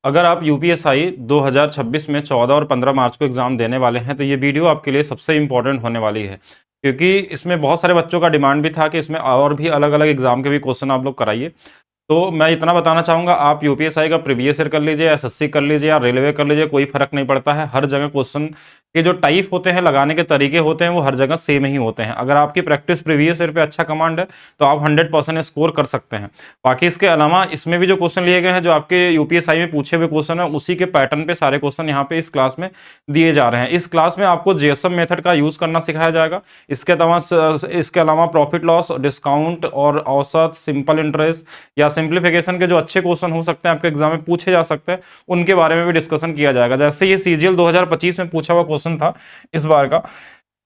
अगर आप यूपीएसआई 2026 में 14 और 15 मार्च को एग्ज़ाम देने वाले हैं तो ये वीडियो आपके लिए सबसे इम्पोर्टेंट होने वाली है, क्योंकि इसमें बहुत सारे बच्चों का डिमांड भी था कि इसमें और भी अलग अलग एग्ज़ाम के भी क्वेश्चन आप लोग कराइए। तो मैं इतना बताना चाहूँगा, आप यूपीएसआई का प्रीवियस ईयर कर लीजिए, एसएससी कर लीजिए या रेलवे कर लीजिए, कोई फ़र्क नहीं पड़ता है। हर जगह क्वेश्चन के जो टाइप होते हैं, लगाने के तरीके होते हैं, वो हर जगह सेम ही होते हैं। अगर आपकी प्रैक्टिस प्रीवियस ईयर पे अच्छा कमांड है तो आप 100% स्कोर कर सकते हैं। बाकी इसके अलावा इसमें भी जो क्वेश्चन लिए गए हैं, जो आपके यूपीएसआई में पूछे हुए क्वेश्चन है, उसी के पैटर्न पे सारे क्वेश्चन यहाँ पे इस क्लास में दिए जा रहे हैं। इस क्लास में आपको जेएसएम मेथड का यूज़ करना सिखाया जाएगा। इसके अलावा प्रॉफिट लॉस, डिस्काउंट और औसत, सिंपल इंटरेस्ट या सिंप्लीफिकेशन के जो अच्छे क्वेश्चन हो सकते हैं, आपके एग्जाम में पूछे जा सकते हैं, उनके बारे में भी डिस्कशन किया जाएगा। जैसे ये सीजीएल 2025 में पूछा हुआ क्वेश्चन था इस बार का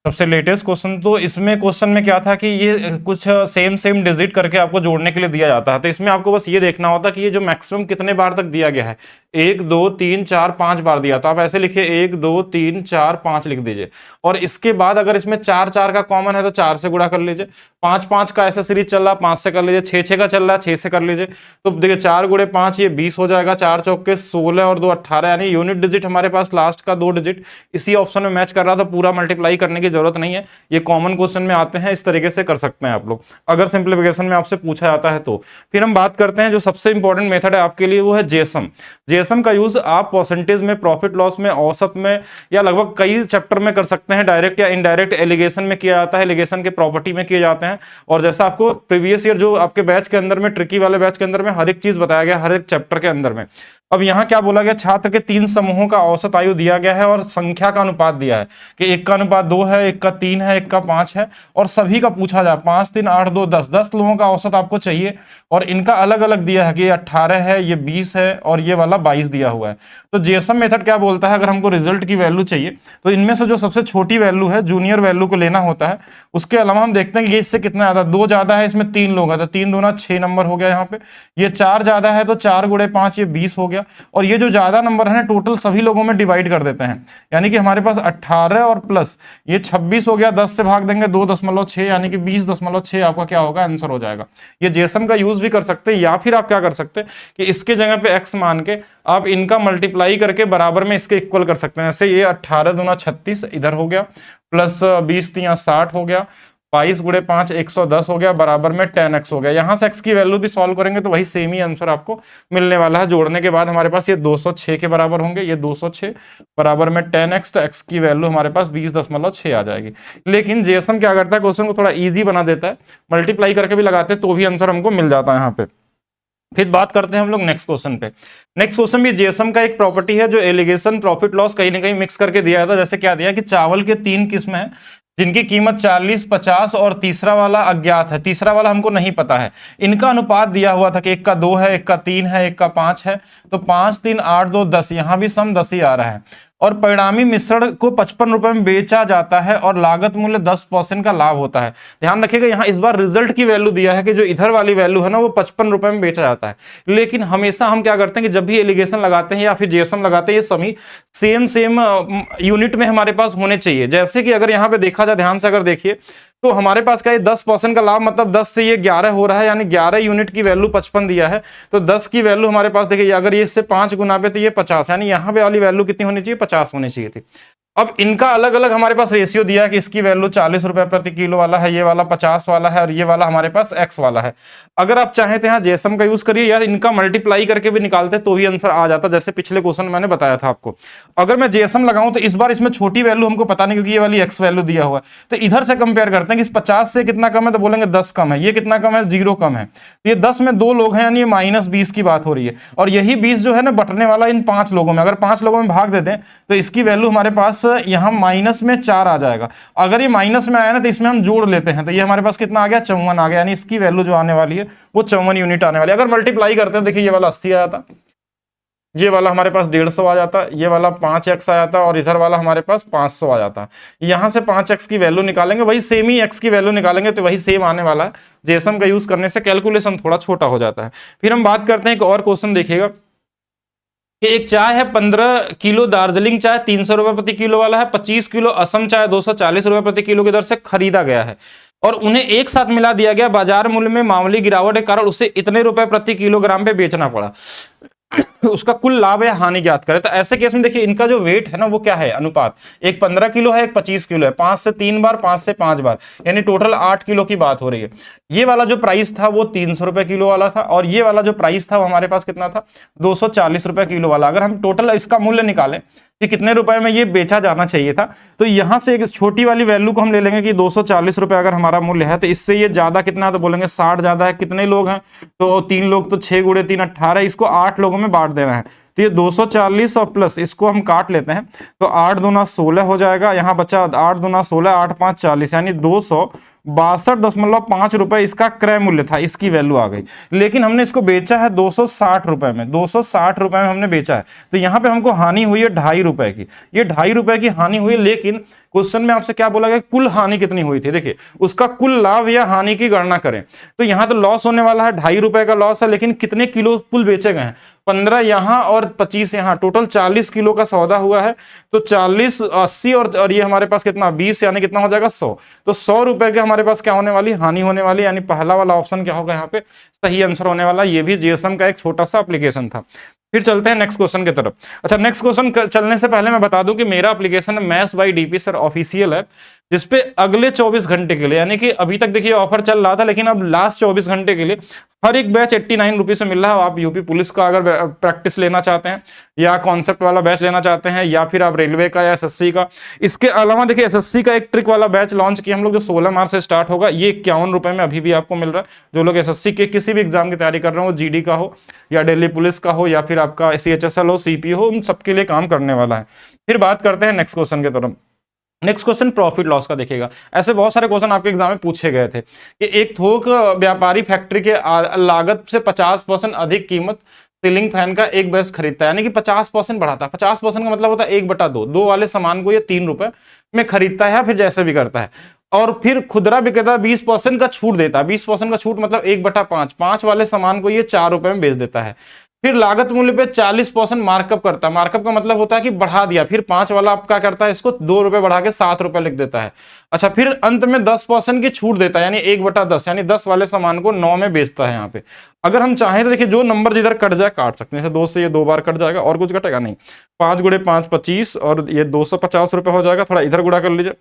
सबसे लेटेस्ट क्वेश्चन, तो इसमें क्वेश्चन में क्या था कि ये कुछ सेम डिजिट करके आपको जोड़ने के लिए दिया जाता है। तो इसमें आपको बस ये देखना होता है कि ये जो मैक्सिमम कितने बार तक दिया गया है, 1 2 3 4 5 बार दिया, तो आप ऐसे लिखिए 1 2 3 4 5 लिख दीजिए। और इसके बाद अगर इसमें 4 4 का कॉमन है तो 4 से गुणा कर लीजिए। 5 5 का ऐसा सीरीज चल रहा है, 5 से कर लीजिए। 6 6 का चल रहा है, 6 से कर लीजिए। तो देखिए 4 गुणे 5 ये 20 हो जाएगा। 4 चौके 16 और 2 18, यानी यूनिट डिजिट हमारे पास लास्ट का 2 डिजिट इसी ऑप्शन में मैच कर रहा था। पूरा मल्टीप्लाई करने की जरूरत नहीं है, ये कॉमन क्वेश्चन में आते हैं, इस तरीके से कर सकते हैं आप लोग, अगर सिंप्लीफिकेशन में आपसे पूछा जाता है तो। फिर हम बात करते हैं जो सबसे इंपॉर्टेंट मेथड है आपके लिए, वो है जेएसएम। जेएसएम का यूज आप परसेंटेज में, प्रॉफिट लॉस में, औसत में या लगभग कई चैप्टर में कर सकते हैं। डायरेक्ट या इनडायरेक्ट एलिगेशन में किया जाता है, एलिगेशन के प्रॉपर्टी में किए जाते हैं। और जैसा आपको प्रीवियस ईयर जो आपके बैच के अंदर में, ट्रिकी वाले बैच के अंदर में हर एक चीज बताया गया, हर एक चैप्टर के अंदर में। अब यहाँ क्या बोला गया, छात्र के 3 समूहों का औसत आयु दिया गया है और संख्या का अनुपात दिया है कि 1 का अनुपात 2 है, 1 का 3 है, 1 का 5 है, और सभी का पूछा जाए 5 3 8 2 10 10 लोगों का औसत आपको चाहिए। और इनका अलग अलग दिया है कि ये 18 है, ये 20 है और ये वाला 22 दिया हुआ है। तो जेएसएम मेथड क्या बोलता है, अगर हमको रिजल्ट की वैल्यू चाहिए तो इनमें से जो सबसे छोटी वैल्यू है, जूनियर वैल्यू को लेना होता है। उसके अलावा हम देखते हैं कि ये इससे कितना ज्यादा, 2 ज्यादा है, इसमें 3 लोग हैं तो 3 दूना 6 नंबर हो गया यहाँ पे। ये 4 ज्यादा है तो 4 गुणे 5 ये 20 हो गया। और ये जो ज्यादा नंबर है टोटल सभी लोगों में डिवाइड कर देते हैं, यानी कि हमारे पास 18 और प्लस ये 26 हो गया। 10 से भाग देंगे 2.6, यानी कि 20.6 आपका क्या होगा, आंसर हो जाएगा। ये जेएसएम का यूज भी कर सकते हैं, या फिर आप क्या कर सकते हैं कि इसके जगह पे x मान के आप इनका मल्टीप्लाई करके बराबर में इसके इक्वल कर सकते हैं। ऐसे ये 18 दूना 36 इधर हो गया, प्लस 20 3 60 हो गया, 22 गुणे 5 110 हो गया, बराबर में 10x हो गया। यहां से x की वैल्यू भी सॉल्व करेंगे तो वही सेम ही आंसर आपको मिलने वाला है। जोड़ने के बाद हमारे पास ये 206 के बराबर होंगे, ये 206 बराबर में 10x, तो x की वैल्यू हमारे पास 20.6 आ जाएगी। लेकिन जेएसएम क्या करता है, क्वेश्चन को थोड़ा ईजी बना देता है, मल्टीप्लाई करके भी लगाते हैं तो भी आंसर हमको मिल जाता है यहाँ पे। फिर बात करते हैं हम लोग नेक्स्ट क्वेश्चन पे। नेक्स्ट क्वेश्चन भी जेएसएम का एक प्रॉपर्टी है जो एलिगेशन, प्रॉफिट लॉस कहीं ना कहीं मिक्स करके दिया था। जैसे क्या दिया कि चावल के 3 किस्में हैं जिनकी कीमत 40 50 और तीसरा वाला अज्ञात है, तीसरा वाला हमको नहीं पता है। इनका अनुपात दिया हुआ था कि 1 का 2 है, 1 का 3 है, 1 का 5 है, तो 5 3 8 2 10, यहां भी सम 10 ही आ रहा है। और परिणामी मिश्रण को 55 रुपए में बेचा जाता है और लागत मूल्य 10% का लाभ होता है। ध्यान रखिएगा, यहाँ इस बार रिजल्ट की वैल्यू दिया है कि जो इधर वाली वैल्यू है ना वो 55 रुपए में बेचा जाता है। लेकिन हमेशा हम क्या करते हैं कि जब भी एलिगेशन लगाते हैं या फिर जेएसएम लगाते हैं, ये सभी सेम यूनिट में हमारे पास होने चाहिए। जैसे कि अगर यहाँ पे देखा जाए, ध्यान से अगर देखिए तो हमारे पास क्या है, 10% का लाभ, मतलब 10 से ये 11 हो रहा है, यानी 11 यूनिट की वैल्यू 55 दिया है, तो 10 की वैल्यू हमारे पास देखिए, अगर ये इससे 5 गुना पे तो ये 50, यानी यहाँ पे वाली वैल्यू कितनी होनी चाहिए, 50 होनी चाहिए थी। अब इनका अलग अलग हमारे पास रेशियो दिया है कि इसकी वैल्यू 40 रुपए प्रति किलो वाला है, ये वाला 50 वाला है, और ये वाला हमारे पास x वाला है। अगर आप चाहें तो यहाँ जेएसएम का यूज करिए, या इनका मल्टीप्लाई करके भी निकालते तो भी आंसर आ जाता, जैसे पिछले क्वेश्चन मैंने बताया था आपको। अगर मैं जेएसएम लगाऊं तो इस बार इसमें छोटी वैल्यू हमको पता नहीं, क्योंकि ये वाली x वैल्यू दिया हुआ है, तो इधर से कंपेयर करते हैं कि इस 50 से कितना कम है, तो बोलेंगे 10 कम है। ये कितना कम है, 0 कम है। तो ये 10 में 2 लोग हैं, यानी -20 की बात हो रही है। और यही 20 जो है ना बटने वाला इन 5 लोगों में, अगर 5 लोगों में भाग देते हैं तो इसकी वैल्यू हमारे पास यहाँ माइनस में 4 आ जाएगा। अगर ये माइनस में आया ना तो इसमें हम जोड़ लेते हैं, तो ये हमारे पास कितना आ गया, 54 आ गया, यानी इसकी वैल्यू जो आने वाली है वो 54 यूनिट आने वाली है। अगर मल्टीप्लाई करते हैं, देखिए ये वाला 80 आया था, ये वाला हमारे पास 150 आ जाता, ये वाला 5x आ जाता, और इधर वाला हमारे पास 500 आ जाता। यहां से 5x की वैल्यू निकालेंगे, वही सेम ही x की वैल्यू निकालेंगे तो वही सेम आने वाला है। जेएसएम का यूज करने से कैलकुलेशन थोड़ा छोटा हो जाता है। फिर हम बात करते हैं एक और क्वेश्चन, देखिएगा कि एक चाय है 15 किलो दार्जिलिंग चाय 300 रुपए प्रति किलो वाला है, 25 किलो असम चाय 240 रुपए प्रति किलो की दर से खरीदा गया है और उन्हें एक साथ मिला दिया गया। बाजार मूल्य में मामूली गिरावट के कारण उसे इतने रुपए प्रति किलोग्राम पे बेचना पड़ा। उसका कुल लाभ या हानि ज्ञात करें। तो ऐसे केस में देखिए इनका जो वेट है ना वो क्या है, अनुपात, एक 15 किलो है, एक 25 किलो है, 5 से 3 बार, 5 से 5 बार, यानी टोटल 8 किलो की बात हो रही है। ये वाला जो प्राइस था वो 300 रुपए किलो वाला था, और ये वाला जो प्राइस था वो हमारे पास कितना था, 240 रुपए किलो वाला। अगर हम टोटल इसका मूल्य निकालें कि कितने रुपए में ये बेचा जाना चाहिए था, तो यहां से एक छोटी वाली वैल्यू को हम ले लेंगे कि 240 रुपए अगर हमारा मूल्य है, तो इससे ये ज्यादा कितना है, तो बोलेंगे 60 ज्यादा है। कितने लोग हैं, तो 3 लोग, तो 6 गुणे 3 18, इसको 8 लोगों में बांट देना है। तो ये 240 और प्लस इसको हम काट लेते हैं, तो 8 दूना 16 हो जाएगा, यहाँ बचा 8 दूना 16, 8 5 40, यानी 262.5 रुपए इसका क्रय मूल्य था, इसकी वैल्यू आ गई। लेकिन हमने इसको बेचा है 260 रुपए में, 260 रुपए में हमने बेचा है, तो यहाँ पे हमको हानि हुई है 2.5 रुपए की, ये 2.5 रुपए की हानि हुई। लेकिन क्वेश्चन में आपसे क्या बोला गया, कुल हानि कितनी हुई थी, देखिए उसका कुल लाभ या हानि की गणना करें। तो यहाँ तो लॉस होने वाला है, 2.5 रुपए का लॉस है, लेकिन कितने किलो कुल बेचे गए हैं, 15 यहाँ और 25 यहाँ, टोटल 40 किलो का सौदा हुआ है। तो 40 80 और ये हमारे पास कितना 20, यानी कितना हो जाएगा 100। तो 100 रुपए के हमारे पास क्या होने वाली, हानि होने वाली, यानी पहला वाला ऑप्शन क्या होगा यहाँ पे सही आंसर होने वाला। ये भी जीएसएम का एक छोटा सा एप्लीकेशन था। फिर चलते हैं नेक्स्ट क्वेश्चन की तरफ। अच्छा, नेक्स्ट क्वेश्चन चलने से पहले मैं बता दूं कि मेरा एप्लीकेशन है maths by DP sir official है, जिसपे अगले 24 घंटे के लिए, यानी कि अभी तक देखिए ऑफर चल रहा था, लेकिन अब लास्ट 24 घंटे के लिए हर एक बैच 89 रुपीज से मिल रहा है। आप यूपी पुलिस का अगर प्रैक्टिस लेना चाहते हैं, या कॉन्सेप्ट वाला बैच लेना चाहते हैं, या फिर आप रेलवे का या एसएससी का। इसके अलावा देखिए एसएससी का एक ट्रिक वाला बैच लॉन्च किया हम लोग, जो 16 मार्च से स्टार्ट होगा, ये 51 रुपए में अभी भी आपको मिल रहा है। जो लोग एसएससी के किसी भी एग्जाम की तैयारी कर रहे हो, जीडी का हो या दिल्ली पुलिस का हो या फिर आपका सीएचएसएल हो, सीपी हो, उन सबके लिए काम करने वाला है। फिर बात करते हैं नेक्स्ट क्वेश्चन की तरफ। नेक्स्ट क्वेश्चन प्रॉफिट लॉस का देखिएगा। ऐसे बहुत सारे क्वेश्चन आपके एग्जाम में पूछे गए थे कि एक थोक व्यापारी फैक्ट्री के लागत से 50% अधिक कीमत सीलिंग फैन का एक बैच खरीदता है, यानी कि 50% बढ़ाता है। 50% का मतलब होता है 1/2, दो वाले सामान को ये 3 रुपए में खरीदता है, फिर जैसे भी करता है। और फिर खुदरा विक्रेता 20% का छूट देता है। 20% का छूट मतलब 1/5, 5 वाले सामान को ये 4 रुपए में बेच देता है। फिर लागत मूल्य पे 40% मार्कअप करता है। मार्कअप का मतलब होता है कि बढ़ा दिया, फिर 5 वाला आप क्या करता है, इसको 2 रुपए बढ़ा के 7 रुपए लिख देता है। अच्छा, फिर अंत में 10% की छूट देता है, यानी 1/10, यानी 10 वाले सामान को 9 में बेचता है। यहाँ पे अगर हम चाहें तो देखिए जो नंबर जिधर कट जाए काट सकते हैं। 2 से ये 2 बार कट जाएगा, और कुछ कटेगा नहीं। 5 गुणे 5 25, और ये 250 रुपए हो जाएगा। थोड़ा इधर गुणा कर लीजिए,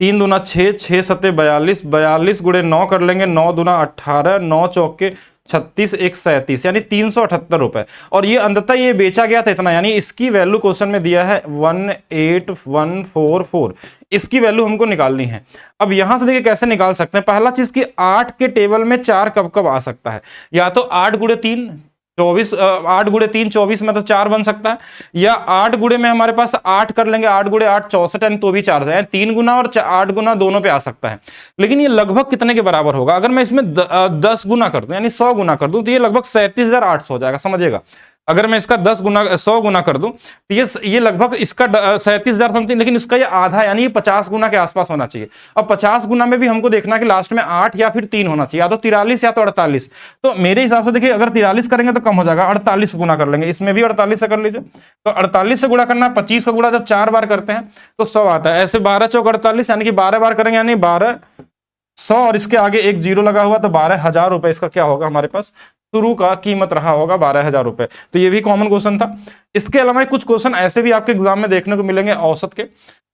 3 दूना 6, 6 सत्ते 42, 42 गुणे 9 कर लेंगे, 9 दूना 18, 9 चौके 36, 1 37, यानी 378 रुपए। और ये अंततः ये बेचा गया था इतना, यानी इसकी वैल्यू क्वेश्चन में दिया है 18144। इसकी वैल्यू हमको निकालनी है। अब यहां से देखिए कैसे निकाल सकते हैं। पहला चीज कि 8 के टेबल में 4 कब कब आ सकता है, या तो 8 गुणे 3 24, 8 गुणे 3 24 में तो 4 बन सकता है, या 8 गुणे में हमारे पास 8 कर लेंगे, 8 गुणे 8 64, यानी तो भी 4 है, 3 गुना और 8 गुना दोनों पे आ सकता है। लेकिन ये लगभग कितने के बराबर होगा, अगर मैं इसमें 10 गुना कर दूं, यानी 100 गुना कर दूं, तो ये लगभग 37,800 हो जाएगा, समझिएगा। अगर मैं इसका 100 गुना कर दूं, तो ये लगभग इसका 37,000 समथिंग, लेकिन इसका ये आधा, यानी ये 50 गुना के आसपास होना चाहिए। अब 50 गुना में भी हमको देखना कि लास्ट में 8 या फिर 3 होना चाहिए, या तो 43 या तो 48। तो मेरे हिसाब से देखिए अगर 43 करेंगे तो कम हो जाएगा, 48 गुना कर लेंगे। इसमें भी 48 से कर लीजिए, तो 48 से गुणा करना, 25 का गुणा जब 4 बार करते हैं तो 100 आता है। ऐसे 12 चौक 48, यानी कि 12 बार करेंगे, यानी 1200, और इसके आगे एक जीरो लगा हुआ, तो 12,000 रुपए इसका क्या होगा, हमारे पास शुरू का कीमत रहा होगा 12,000 रुपए। तो ये भी कॉमन क्वेश्चन था। इसके अलावा कुछ क्वेश्चन ऐसे भी आपके एग्जाम में देखने को मिलेंगे औसत के,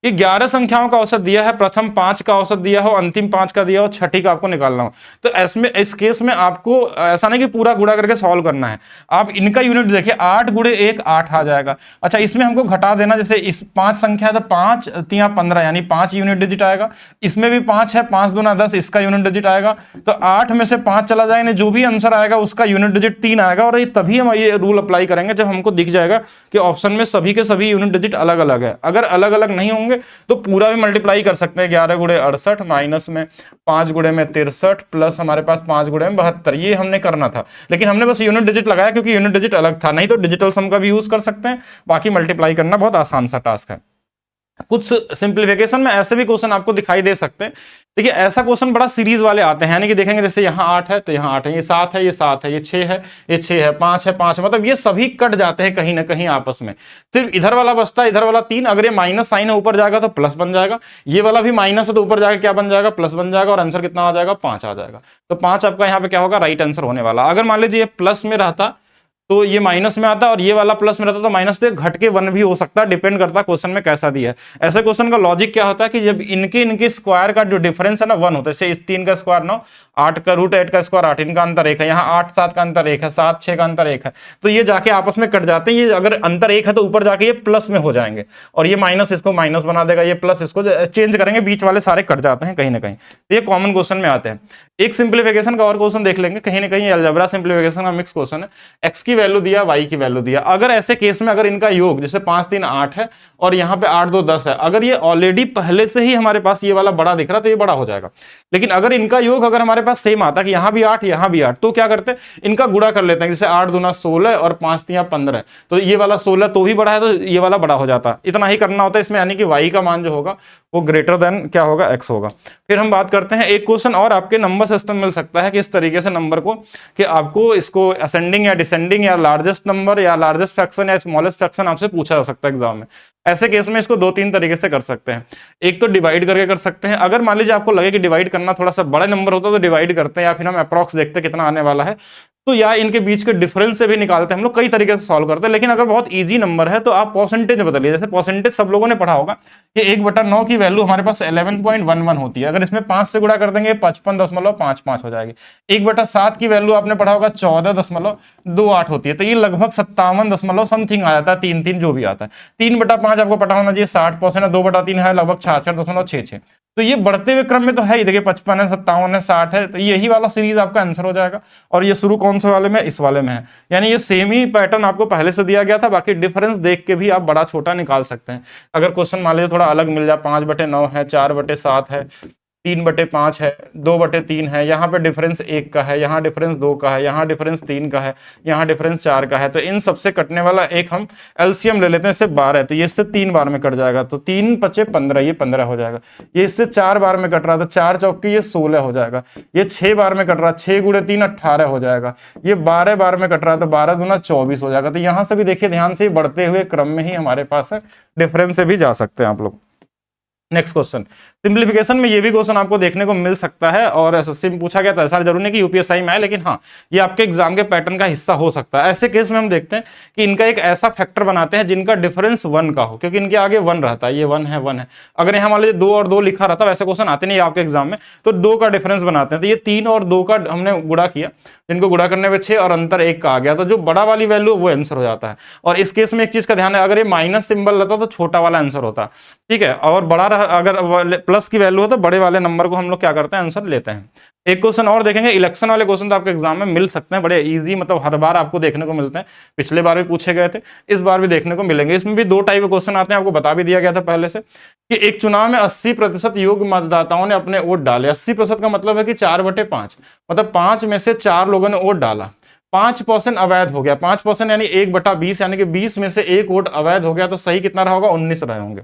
कि 11 संख्याओं का औसत दिया है, प्रथम 5 का औसत दिया हो, अंतिम 5 का दिया हो, छठी का आपको निकालना हो। तो इसमें इस केस में आपको ऐसा नहीं कि पूरा गुणा करके सॉल्व करना है, आप इनका यूनिट देखिए, 8 गुणे 1 8 आ जाएगा। अच्छा, इसमें हमको घटा देना, जैसे इस 5 संख्या तो 5 3 15, यानी 5 यूनिट डिजिट आएगा। इसमें भी 5 है, 5 दूना 10, इसका यूनिट डिजिट आएगा। तो 8 में से 5 चला जाएगा, जो भी आंसर आएगा उसका यूनिट डिजिट 3 आएगा। और ये तभी हम ये रूल अप्लाई करेंगे जब हमको दिख जाएगा कि ऑप्शन में सभी के सभी यूनिट डिजिट अलग अलग है। अगर अलग अलग नहीं होंगे तो पूरा भी मल्टीप्लाई कर सकते हैं। 11 गुणे 68, माइनस में 5 गुणे में 63, प्लस हमारे पास 5 गुणे में 72, ये हमने करना था। लेकिन हमने बस यूनिट डिजिट लगाया क्योंकि यूनिट डिजिट अलग था, नहीं तो डिजिटल सम का भी यूज कर सकते हैं। बाकी मल्टीप्लाई करना बहुत आसान सा टास्क है। कुछ सिंप्लीफिकेशन में ऐसे भी क्वेश्चन आपको दिखाई दे सकते हैं। देखिए ऐसा क्वेश्चन बड़ा सीरीज वाले आते हैं, यानी कि देखेंगे जैसे यहाँ 8 है तो यहाँ 8 है, ये 7 है, ये 7 है, ये 6 है, ये 6 है, 5 है, 5 है, मतलब ये सभी कट जाते हैं कहीं ना कहीं आपस में। सिर्फ इधर वाला बचता है, इधर वाला 3। अगर ये माइनस साइन है ऊपर जाएगा तो प्लस बन जाएगा, ये वाला भी माइनस है तो ऊपर जाएगा क्या बन जाएगा, प्लस बन जाएगा। और आंसर कितना आ जाएगा, 5 आ जाएगा। तो 5 आपका यहाँ पे क्या होगा, राइट आंसर होने वाला। अगर मान लीजिए प्लस में रहता तो ये माइनस में आता है और ये वाला प्लस में रहता तो माइनस से घट के 1 भी हो सकता है, डिपेंड करता है क्वेश्चन में कैसा दिया है। ऐसे क्वेश्चन का लॉजिक क्या होता है कि जब इनके स्क्वायर का जो डिफरेंस है ना 1 होता है, जैसे इस 3 का स्क्वायर 9, 8 का रूट 8 का स्क्वायर 8, इनका अंतर 1 है, यहाँ 8 7 का अंतर 1 है, 7 6 का अंतर 1 है, तो ये जाके आपस में कट जाते हैं। ये अगर अंतर 1 है तो ऊपर जाके ये प्लस में हो जाएंगे और ये माइनस इसको माइनस बना देगा, ये प्लस इसको चेंज करेंगे, बीच वाले सारे कट जाते हैं कहीं ना कहीं। तो ये कॉमन क्वेश्चन में आते हैं। एक सिंप्लीफिकेशन का और क्वेश्चन देख लेंगे, कहीं ना कहीं अलजेब्रा सिंप्लीफिकेशन का मिक्स क्वेश्चन है। एक्स की वैल्यू दिया, वाई की वैल्यू दिया, अगर ऐसे केस में अगर इनका योग जैसे 5 3 8 है और यहाँ पे 8 2 10 है, अगर ये ऑलरेडी पहले से ही हमारे पास ये वाला बड़ा दिख रहा तो ये बड़ा हो जाएगा। लेकिन अगर इनका योग अगर हमारे पास सेम आता कि यहाँ भी 8 यहाँ भी 8, तो क्या करते हैं इनका गुणा कर लेते हैं, जैसे 8 दूना 16 और 5 3 15, तो ये वाला 16 तो भी बड़ा है तो ये वाला बड़ा हो जाता। इतना ही करना होता है इसमें, यानी कि वाई का मान जो होगा वो ग्रेटर देन क्या होगा, एक्स होगा। फिर हम बात करते हैं एक क्वेश्चन और आपके नंबर सिस्टम मिल सकता है कि इस तरीके से नंबर को कि आपको इसको असेंडिंग या डिसेंडिंग या लार्जेस्ट नंबर या लार्जेस्ट फ्रैक्शन या स्मॉलेस्ट फ्रैक्शन आपसे पूछा जा सकता है एग्जाम में। ऐसे केस में इसको 2-3 तरीके से कर सकते हैं। एक तो डिवाइड करके कर सकते हैं, अगर मान लीजिए आपको लगे कि डिवाइड करना थोड़ा सा बड़ा नंबर होता तो डिवाइड करते हैं, या फिर हम अप्रॉक्स देखते हैं कितना आने वाला है, तो या इनके बीच के डिफरेंस से भी निकालते हैं हम लोग, कई तरीके से सॉल्व करते हैं। लेकिन अगर बहुत इजी नंबर है तो आप परसेंटेज बदलिए, जैसे परसेंटेज सब लोगों ने पढ़ा होगा कि 1/9 की वैल्यू हमारे पास 11.11 होती है, अगर इसमें 5 से गुणा कर देंगे 55.55 हो जाएगी। 1/7 की वैल्यू आपने पढ़ा होगा 14.28 होती है, तो ये लगभग 57 समथिंग आ जाता है, 3 जो भी आता है। 3/5 आपको पता होना चाहिए 60% है, 2/3 है लगभग 66.66। तो ये बढ़ते हुए क्रम में तो है ही, देखिए 55 है, 57 है, 60 है, तो यही वाला सीरीज आपका आंसर हो जाएगा। और ये शुरू कौन से वाले में, इस वाले में है, यानी ये सेम ही पैटर्न आपको पहले से दिया गया था, बाकी डिफरेंस देख के भी आप बड़ा छोटा निकाल सकते हैं। अगर क्वेश्चन मान लीजिए थोड़ा अलग मिल जाए, 5/9 है, 4/7 है, 3/5 है, 2/3 है, यहाँ पे डिफरेंस 1 का है, यहाँ डिफरेंस 2 का है, यहाँ डिफरेंस 3 का है, यहाँ डिफरेंस 4 का है, तो इन सबसे कटने वाला एक हम एलसीएम ले लेते हैं, इससे 12 है तो ये इससे 3 बार में कट जाएगा, तो 3 5 15, ये 15 हो जाएगा। ये इससे 4 बार में कट रहा था, 4 चौके ये 16 हो जाएगा। ये 6 बार में कट रहा, 6 × 3 18 हो जाएगा। ये 12 बार में कट रहा तो 12 दूना 24 हो जाएगा। तो यहाँ से भी देखिए ध्यान से, बढ़ते हुए क्रम में ही हमारे पास है, डिफरेंस से भी जा सकते हैं आप लोग। नेक्स्ट क्वेश्चन, सिंप्लीफिकेशन में ये भी क्वेश्चन आपको देखने को मिल सकता है और एसएससी में पूछा गया था, ऐसा जरूर नहीं कि यूपीएससी में आए, लेकिन हाँ ये आपके एग्जाम के पैटर्न का हिस्सा हो सकता है। ऐसे केस में हम देखते हैं कि इनका एक ऐसा फैक्टर बनाते हैं जिनका डिफरेंस 1 का हो, क्योंकि इनके आगे 1 रहता है, ये 1 है 1 है। अगर यहाँ मान लीजिए 2 और 2 लिखा रहता, वैसे क्वेश्चन आते नहीं आपके एग्जाम में, तो 2 का डिफरेंस बनाते हैं, तो ये 3 और 2 का हमने गुणा किया, जिनको गुणा करने में 6 और अंतर 1 का आ गया, तो जो बड़ा वाली वैल्यू वो आंसर हो जाता है। और इस केस में एक चीज का ध्यान है, अगर ये माइनस सिंबल रहता तो छोटा वाला आंसर होता, ठीक है, और बड़ा अगर प्लस की वैल्यू हो तो बड़े वाले नंबर को हम लोग क्या करते हैं, आंसर लेते हैं। एक क्वेश्चन और देखेंगे, इलेक्शन वाले क्वेश्चन तो आपके एग्जाम में मिल सकते हैं, बड़े इजी, मतलब हर बार आपको देखने को मिलते हैं, पिछले बार भी पूछे गए थे, इस बार भी देखने को मिलेंगे। इसमें भी 2 टाइप के क्वेश्चन आते हैं, आपको बता भी दिया गया था पहले से कि एक चुनाव में 80% योग्य मतदाताओं ने अपने वोट डाले। 80% का मतलब है कि 4/5, मतलब 5 में से 4 लोगों ने वोट डाला, 5% अवैध हो गया, 5% यानी 1/20, यानी कि 20 में से 1 वोट अवैध हो गया, तो सही कितना रहा होगा, 19 रहे होंगे।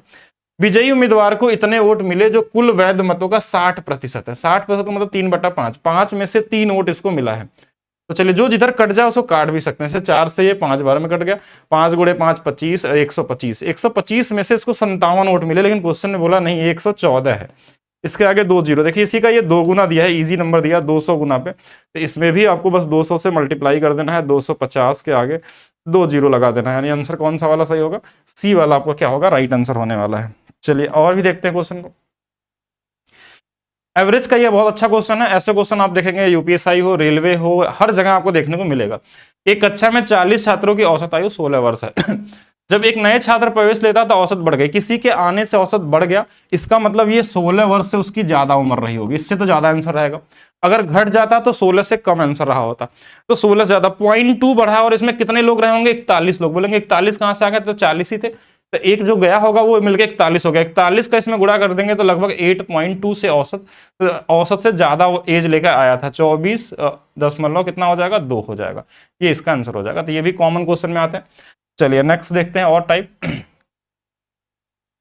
विजयी उम्मीदवार को इतने वोट मिले जो कुल वैध मतों का 60% है। 60% का मतलब 3/5, 5 में से 3 वोट इसको मिला है। तो चलिए जो जिधर कट जाए उसको काट भी सकते हैं, जैसे 4 से ये 5 बार में कट गया, 5 × 5 25, 125, 125 में से इसको 57 वोट मिले, लेकिन क्वेश्चन ने बोला नहीं 114 है, इसके आगे 2 जीरो, देखिए इसी का ये 2 गुना दिया है, इजी नंबर दिया 200 गुना पे, तो इसमें भी आपको बस 200 से मल्टीप्लाई कर देना है, 250 के आगे 2 जीरो लगा देना है, यानी आंसर कौन सा वाला सही होगा, सी वाला आपको क्या होगा, राइट आंसर होने वाला है। चलिए और भी देखते हैं क्वेश्चन को। एवरेज का ये बहुत अच्छा क्वेश्चन है, ऐसे क्वेश्चन आप देखेंगे यूपीएससी हो, रेलवे हो, हर जगह आपको देखने को मिलेगा। एक कक्षा में 40 छात्रों की औसत आयु 16 वर्ष है। जब एक नए छात्र प्रवेश लेता तो औसत बढ़ गई, किसी के आने से औसत बढ़ गया, इसका मतलब ये 16 वर्ष से उसकी ज्यादा उम्र रही होगी, इससे तो ज्यादा आंसर रहेगा। अगर घट जाता तो 16 से कम आंसर रहा होता, तो 16 से ज्यादा 0.2 बढ़ा, और इसमें कितने लोग रहे होंगे, 41 लोग। बोलेंगे 41 कहां से आ गए, तो 40 ही थे, तो एक जो गया होगा वो मिलके 41 हो गया, 41 का इसमें गुणा कर देंगे तो लगभग 8.2 से औसत से ज्यादा वो एज लेकर आया था, 24 कितना हो जाएगा, 2 हो जाएगा, ये इसका आंसर हो जाएगा। तो ये भी कॉमन क्वेश्चन में आते हैं। चलिए नेक्स्ट देखते हैं और टाइप।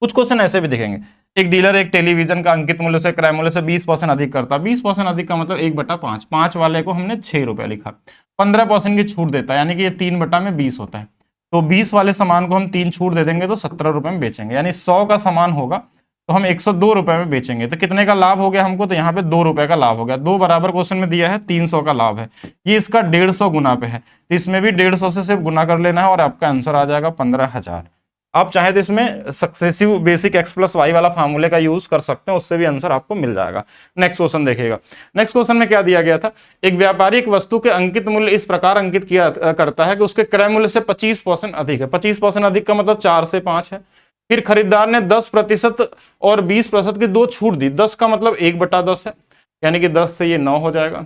कुछ क्वेश्चन ऐसे भी देखेंगे, एक डीलर एक टेलीविजन का अंकित मूल्य से क्रय मूल्य से 20% अधिक करता, 20% अधिक का मतलब 1/5, 5 वाले को हमने 6 रुपए लिखा, 15% की छूट देता है, यानी कि ये 3/20 होता है, तो 20 वाले सामान को हम 3 छूट दे देंगे तो 17 रुपए में बेचेंगे, यानी 100 का सामान होगा तो हम 102 रुपए में बेचेंगे। तो कितने का लाभ हो गया हमको, तो यहाँ पे 2 रुपए का लाभ हो गया। 2 बराबर क्वेश्चन में दिया है 300 का लाभ है, ये इसका 150 गुना पे है, तो इसमें भी 150 से सिर्फ गुना कर लेना है और आपका आंसर आ जाएगा 15,000। आप चाहे तो इसमें successive basic x plus y वाला फार्मूले का यूज कर सकते हैं, उससे भी आंसर आपको मिल जाएगा। नेक्स्ट क्वेश्चन देखिएगा। नेक्स्ट क्वेश्चन में क्या दिया गया था, एक व्यापारी एक वस्तु के अंकित मूल्य इस प्रकार अंकित किया करता है कि उसके क्रय मूल्य से 25% अधिक है। 25% अधिक का मतलब 4 से 5 है। फिर खरीदार ने 10% और 20% की दो छूट दी। 10 का मतलब 1/10 है, यानी कि 10 से ये 9 हो जाएगा।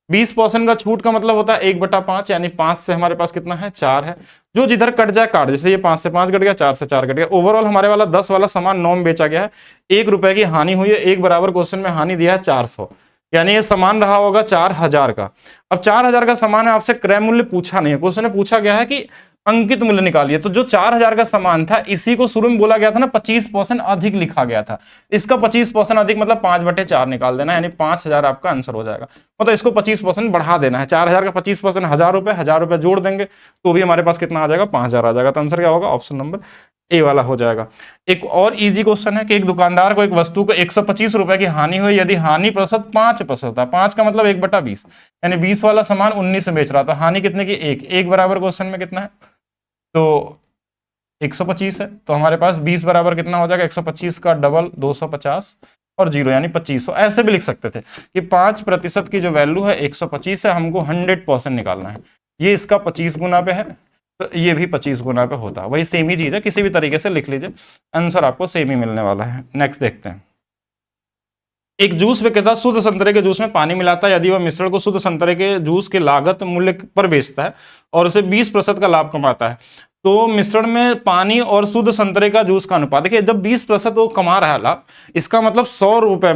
20% का छूट का मतलब होता है 1/5, यानी 5 से हमारे पास कितना है, 4 है। जो जिधर कट जाए काट, जैसे ये 5 से 5 कट गया, 4 से 4 कट गया। ओवरऑल हमारे वाला 10 वाला सामान 9 में बेचा गया है, 1 रुपए की हानि हुई है। एक बराबर क्वेश्चन में हानि दिया है 400, यानी ये सामान रहा होगा 4000 का। अब 4000 का सामान है, आपसे क्रय मूल्य पूछा नहीं है, क्वेश्चन में पूछा गया है कि अंकित मूल्य निकालिए। तो जो 4000 का सामान था, इसी को शुरू में बोला गया था ना 25% अधिक लिखा गया था। इसका 25% अधिक मतलब 5/4 निकाल देना, यानी 5000 आपका आंसर हो जाएगा। मतलब इसको 25% बढ़ा देना है। 4000 का 25% 1000 रुपए जोड़ देंगे तो भी हमारे पास कितना आ जाएगा, 5000 आ जाएगा। तो आंसर क्या होगा, ऑप्शन नंबर ए वाला हो जाएगा। एक और इजी क्वेश्चन है कि एक दुकानदार को एक वस्तु को 125 रुपए की हानि हुई, यदि हानि प्रतिशत 5% था। 5 का मतलब 1/20, यानी 20 वाला सामान 19 में बेच रहा था, हानि कितने की, 1 बराबर क्वेश्चन में कितना है, तो 125 है। तो हमारे पास 20 बराबर कितना हो जाएगा, 125 का डबल 250 और 0 यानी 2500। ऐसे भी लिख सकते थे कि 5% की जो वैल्यू है 125 है, हमको 100% निकालना है। ये इसका 25 गुना पे है, तो ये भी 25 गुना पे होता है। वही सेम ही चीज है, किसी भी तरीके से लिख लीजिए, आंसर आपको सेम ही मिलने वाला है। नेक्स्ट देखते हैं। एक जूस विक्रेता शुद्ध संतरे के जूस में पानी मिलाता है। यदि वह मिश्रण को शुद्ध संतरे के जूस के लागत मूल्य पर बेचता है और उसे 20% का लाभ कमाता है, तो मिश्रण में पानी और शुद्ध संतरे का जूस का अनुपात, देखिए जब 20% वो कमा रहा है लाभ, इसका मतलब 100 रुपए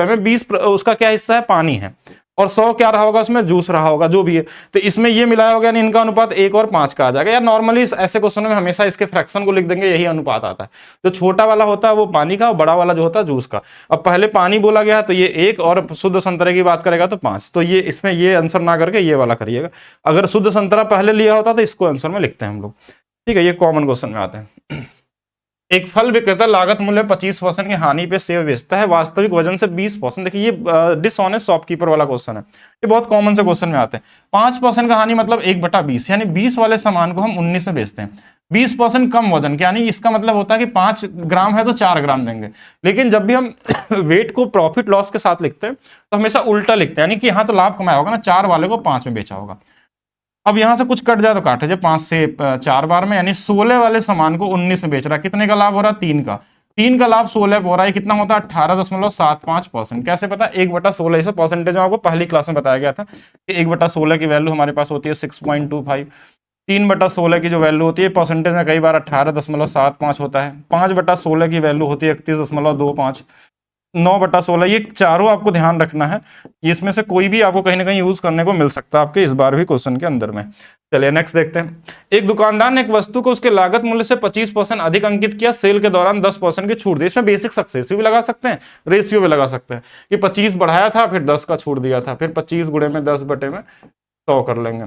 में 20 उसका क्या हिस्सा है, पानी है, और 100 क्या रहा होगा, उसमें जूस रहा होगा, जो भी है। तो इसमें ये मिलाया होगा, यानी इनका अनुपात 1 और 5 का आ जाएगा। यार नॉर्मली ऐसे क्वेश्चन में हमेशा इसके फ्रैक्शन को लिख देंगे, यही अनुपात आता है। जो छोटा वाला होता है वो पानी का, और बड़ा वाला जो होता है जूस का। अब पहले पानी बोला गया है तो ये 1, और शुद्ध संतरे की बात करेगा तो 5। तो ये इसमें ये आंसर ना करके ये वाला करिएगा। अगर शुद्ध संतरा पहले लिया होता तो इसको आंसर में लिखते हैं हम लोग, ठीक है। ये कॉमन क्वेश्चन में आते हैं। एक फल विक्रेता लागत मूल्य 25% की हानि पे सेब बेचता है, वास्तविक वजन से 20%। देखिए ये डिसऑनेस्ट शॉपकीपर वाला क्वेश्चन है, ये बहुत कॉमन से क्वेश्चन में आते हैं। 5% का हानि मतलब 1/20, यानी 20 वाले सामान को हम 19 में बेचते हैं। 20% कम वजन, यानी इसका मतलब होता है कि 5 ग्राम है तो 4 ग्राम देंगे। लेकिन जब भी हम वेट को प्रॉफिट लॉस के साथ लिखते हैं तो हमेशा उल्टा लिखते हैं, यानी कि यहाँ तो लाभ कमाया होगा ना, 4 वाले को 5 में बेचा होगा। अब यहां से कुछ कट जाए तो काटे जाए, 5 से 4 बार में, यानी 16 वाले सामान को 19 में बेच रहा है। कितने का लाभ हो रहा है, 3 का लाभ 16 पे हो रहा है। कितना होता है, 18.75%। कैसे पता, 1/16। इसे परसेंटेज में आपको पहली क्लास में बताया गया था कि 1/16 की वैल्यू हमारे पास होती है 6.25। 3/16 की जो वैल्यू होती है परसेंटेज में कई बार 18.75 होता है। 5/16 की वैल्यू होती है 31.25। 9/16, ये चारों आपको ध्यान रखना है, इसमें से कोई भी आपको कहीं ना कहीं यूज करने को मिल सकता है आपके इस बार भी क्वेश्चन के अंदर में। चलिए नेक्स्ट देखते हैं। एक दुकानदार ने एक वस्तु को उसके लागत मूल्य से 25% अधिक अंकित किया, सेल के दौरान 10% की छूट दी। इसमें बेसिक सक्सेसिव भी लगा सकते हैं, रेशियो भी लगा सकते हैं कि 25 बढ़ाया था फिर 10 का छूट दिया था, फिर 25 गुणे में 10/100 कर लेंगे,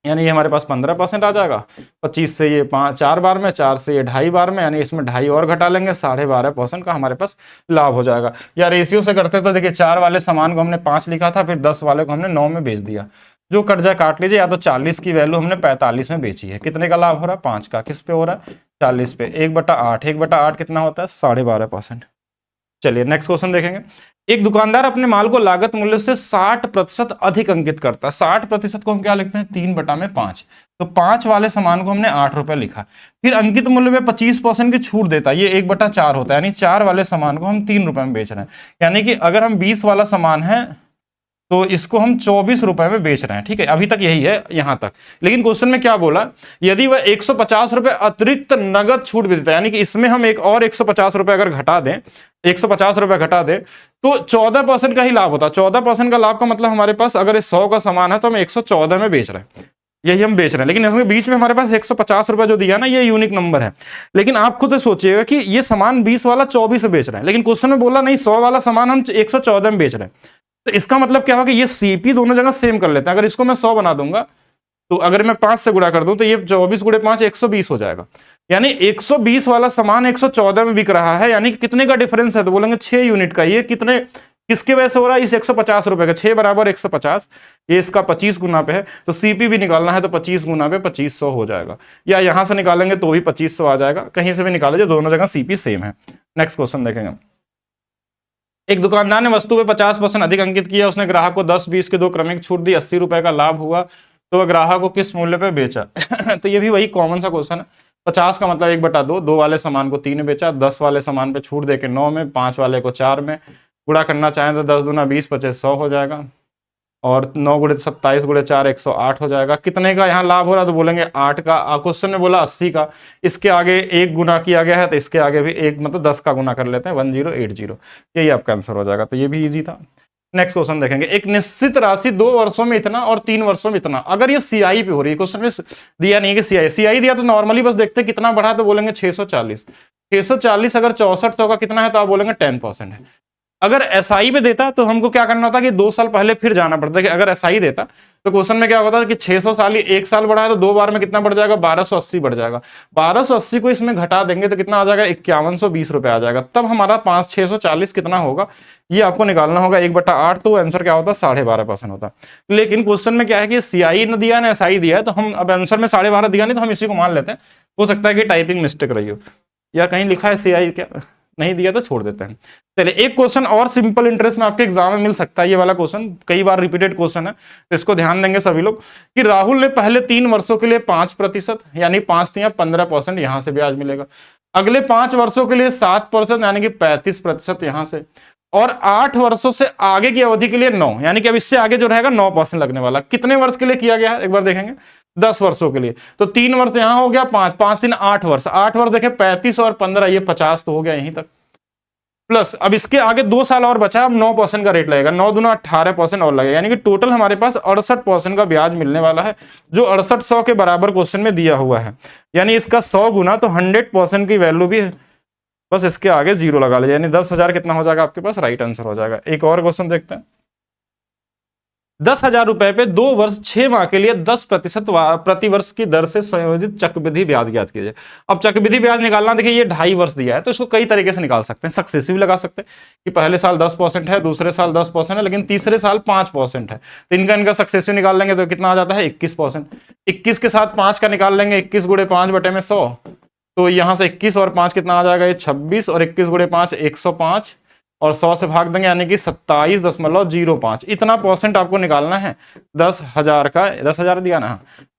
यानी ये हमारे पास 15% आ जाएगा। 25 से ये 4 बार में, 4 से ये 2.5 बार में, यानी इसमें 2.5 और घटा लेंगे, 12.5% का हमारे पास लाभ हो जाएगा। या रेशियो से करते तो देखिए 4 वाले सामान को हमने 5 लिखा था, फिर 10 वाले को हमने 9 में बेच दिया। जो कट जाए काट लीजिए। या तो 40 की वैल्यू हमने 45 में बेची है, कितने का लाभ हो रहा है, 5 का। किस पे हो रहा है, 40 पे। 1/8, 1/8 कितना होता है, 12.5%। चलिए नेक्स्ट क्वेश्चन देखेंगे। एक दुकानदार अपने माल को लागत मूल्य से 60% अधिक अंकित करता है। 60% को हम क्या लिखते हैं, 3/5। तो 5 वाले सामान को हमने 8 रुपए लिखा। फिर अंकित मूल्य में 25% की छूट देता है, ये 1/4 होता है, यानी 4 वाले सामान को हम 3 रुपए में बेच रहे हैं। यानी कि अगर हम 20 वाला सामान है तो इसको हम 24 रुपए में बेच रहे हैं, ठीक है। अभी तक यही है यहां तक। लेकिन क्वेश्चन में क्या बोला, यदि वह 150 रुपए अतिरिक्त नगद छूट भी देता है, यानी कि इसमें हम एक और 150 रुपए अगर घटा दें, 150 रुपए घटा दें, तो 14% का ही लाभ होता है। 14% का लाभ का मतलब हमारे पास अगर ये 100 का सामान है तो हम 114 में बेच रहे हैं, यही हम बेच रहे हैं। लेकिन इसमें बीच में हमारे पास 150 रुपए जो दिया ना, ये यूनिक नंबर है। लेकिन आप खुद से सोचिएगा कि ये सामान 20 वाला 24 में बेच रहे हैं, लेकिन क्वेश्चन में बोला नहीं 100 वाला सामान हम 114 में बेच रहे हैं। तो इसका मतलब क्या होगा कि ये सीपी दोनों जगह सेम कर लेते हैं। अगर इसको मैं 100 बना दूंगा तो अगर मैं 5 से गुणा कर दूं तो ये 24 गुणे 5 120 हो जाएगा। यानी 120 वाला सामान 114 में बिक रहा है, यानी कि कितने का डिफरेंस है, तो बोलेंगे 6 यूनिट का। ये कितने किसके वजह से हो रहा है, इस 150 रुपए का, 6 बराबर 150, ये इसका 25 गुना पे है, तो सीपी भी निकालना है तो 25 गुना पे 2500 हो जाएगा, या यहां से निकालेंगे तो भी 2500 आ जाएगा, कहीं से भी निकाले जो दोनों जगह सीपी सेम है। नेक्स्ट क्वेश्चन देखेंगे। एक दुकानदार ने वस्तु पे 50% अधिक अंकित किया, उसने ग्राहक को 10-20 के 2 क्रमिक छूट दी, 80 रुपए का लाभ हुआ, तो वह ग्राहक को किस मूल्य पे बेचा। तो ये भी वही कॉमन सा क्वेश्चन है। 50 का मतलब 1/2, 2 वाले सामान को 3 में बेचा, 10 वाले सामान पे छूट देके 9 में, 5 वाले को 4 में, गुणा करना चाहें तो 10 दूना 20, 25 100 हो जाएगा, और 9 गुणे 27 गुणे 4 108 हो जाएगा। कितने का यहाँ लाभ हो रहा है, तो बोलेंगे 8 का। क्वेश्चन में बोला 80 का, इसके आगे 1 गुना किया गया है तो इसके आगे भी 1 मतलब 10 का गुना कर लेते हैं, 1080, यही आपका आंसर हो जाएगा। तो ये भी इजी था। नेक्स्ट क्वेश्चन देखेंगे। एक निश्चित राशि 2 वर्षों में इतना और 3 वर्षों में इतना, अगर ये सीआई पे हो रही है, क्वेश्चन में दिया नहीं है कि सीआई दिया तो नॉर्मली बस देखते कितना बढ़ा, तो बोलेंगे 640। 640 अगर 6400 का कितना है तो आप बोलेंगे 10% है। अगर एसआई पे देता तो हमको क्या करना होता कि 2 साल पहले फिर जाना पड़ता कि अगर एसआई देता तो क्वेश्चन में क्या होता कि 600 साल ही 1 साल बढ़ा है तो 2 बार में कितना बढ़ जाएगा, 1280 बढ़ जाएगा। 1280 को इसमें घटा देंगे तो कितना आ जाएगा, 5120 रुपए आ जाएगा। तब हमारा 640 कितना होगा ये आपको निकालना होगा 1/8, तो आंसर क्या होता है 12.5% होता। लेकिन क्वेश्चन में क्या है कि सीआई ने दिया ना एसआई दिया है, तो हम अब आंसर में 12.5 दिया नहीं तो हम इसी को मान लेते हैं। हो सकता है कि टाइपिंग मिस्टेक रही हो या कहीं लिखा है सीआई, क्या नहीं दिया तो छोड़ देते हैं। चलिए एक क्वेश्चन और सिंपल इंटरेस्ट में आपके एग्जाम में मिल सकता है, ये वाला क्वेश्चन कई बार रिपीटेड क्वेश्चन है तो इसको ध्यान देंगे सभी लोग कि राहुल ने पहले 3 वर्षों के लिए 5% यानी 5 या 15% यहां से ब्याज मिलेगा, अगले 5 वर्षों के लिए 7% यानी कि 35% यहां से, और 8 वर्षों से आगे की अवधि के लिए 9 यानी कि अब इससे आगे जो रहेगा 9% लगने वाला। कितने वर्ष के लिए किया गया है एक बार देखेंगे, 10 वर्षों के लिए, तो 3 वर्ष यहां हो गया, 5 5 3 8 वर्ष, 8 वर्ष देखे 35 और 15 ये 50 तो हो गया यहीं तक, प्लस अब इसके आगे 2 साल और बचा, अब 9% का रेट लगेगा, 9 दूना 18% और लगेगा, यानी कि टोटल हमारे पास 68% का ब्याज मिलने वाला है, जो 6800 के बराबर क्वेश्चन में दिया हुआ है। यानी इसका 100 गुना तो 100% की वैल्यू भी है, बस इसके आगे 0 लगा लीजिए, यानी 10,000 कितना हो जाएगा आपके पास, राइट आंसर हो जाएगा। एक और क्वेश्चन देखते हैं। 10,000 रुपए पे 2 वर्ष 6 माह के लिए 10% प्रति वर्ष की दर से संयोजित चक्रवृद्धि ब्याज ज्ञात कीजिए। अब चक्रवृद्धि ब्याज निकालना, देखिए ये 2.5 वर्ष दिया है तो इसको कई तरीके से निकाल सकते हैं। सक्सेसिव लगा सकते हैं कि पहले साल 10% है, दूसरे साल 10% है, लेकिन तीसरे साल 5% है, तो इनका सक्सेसिव निकाल लेंगे तो कितना आ जाता है 21%। 21 के साथ 5 का निकाल लेंगे, 21 गुणे 5 बटे में 100, तो यहां से 21 और 5 कितना आ जाएगा, ये 26, और 21 गुणे 5 105, और 100 से भाग देंगे यानी कि 27.05, इतना परसेंट आपको निकालना है 10,000 का, 10,000 दिया ना,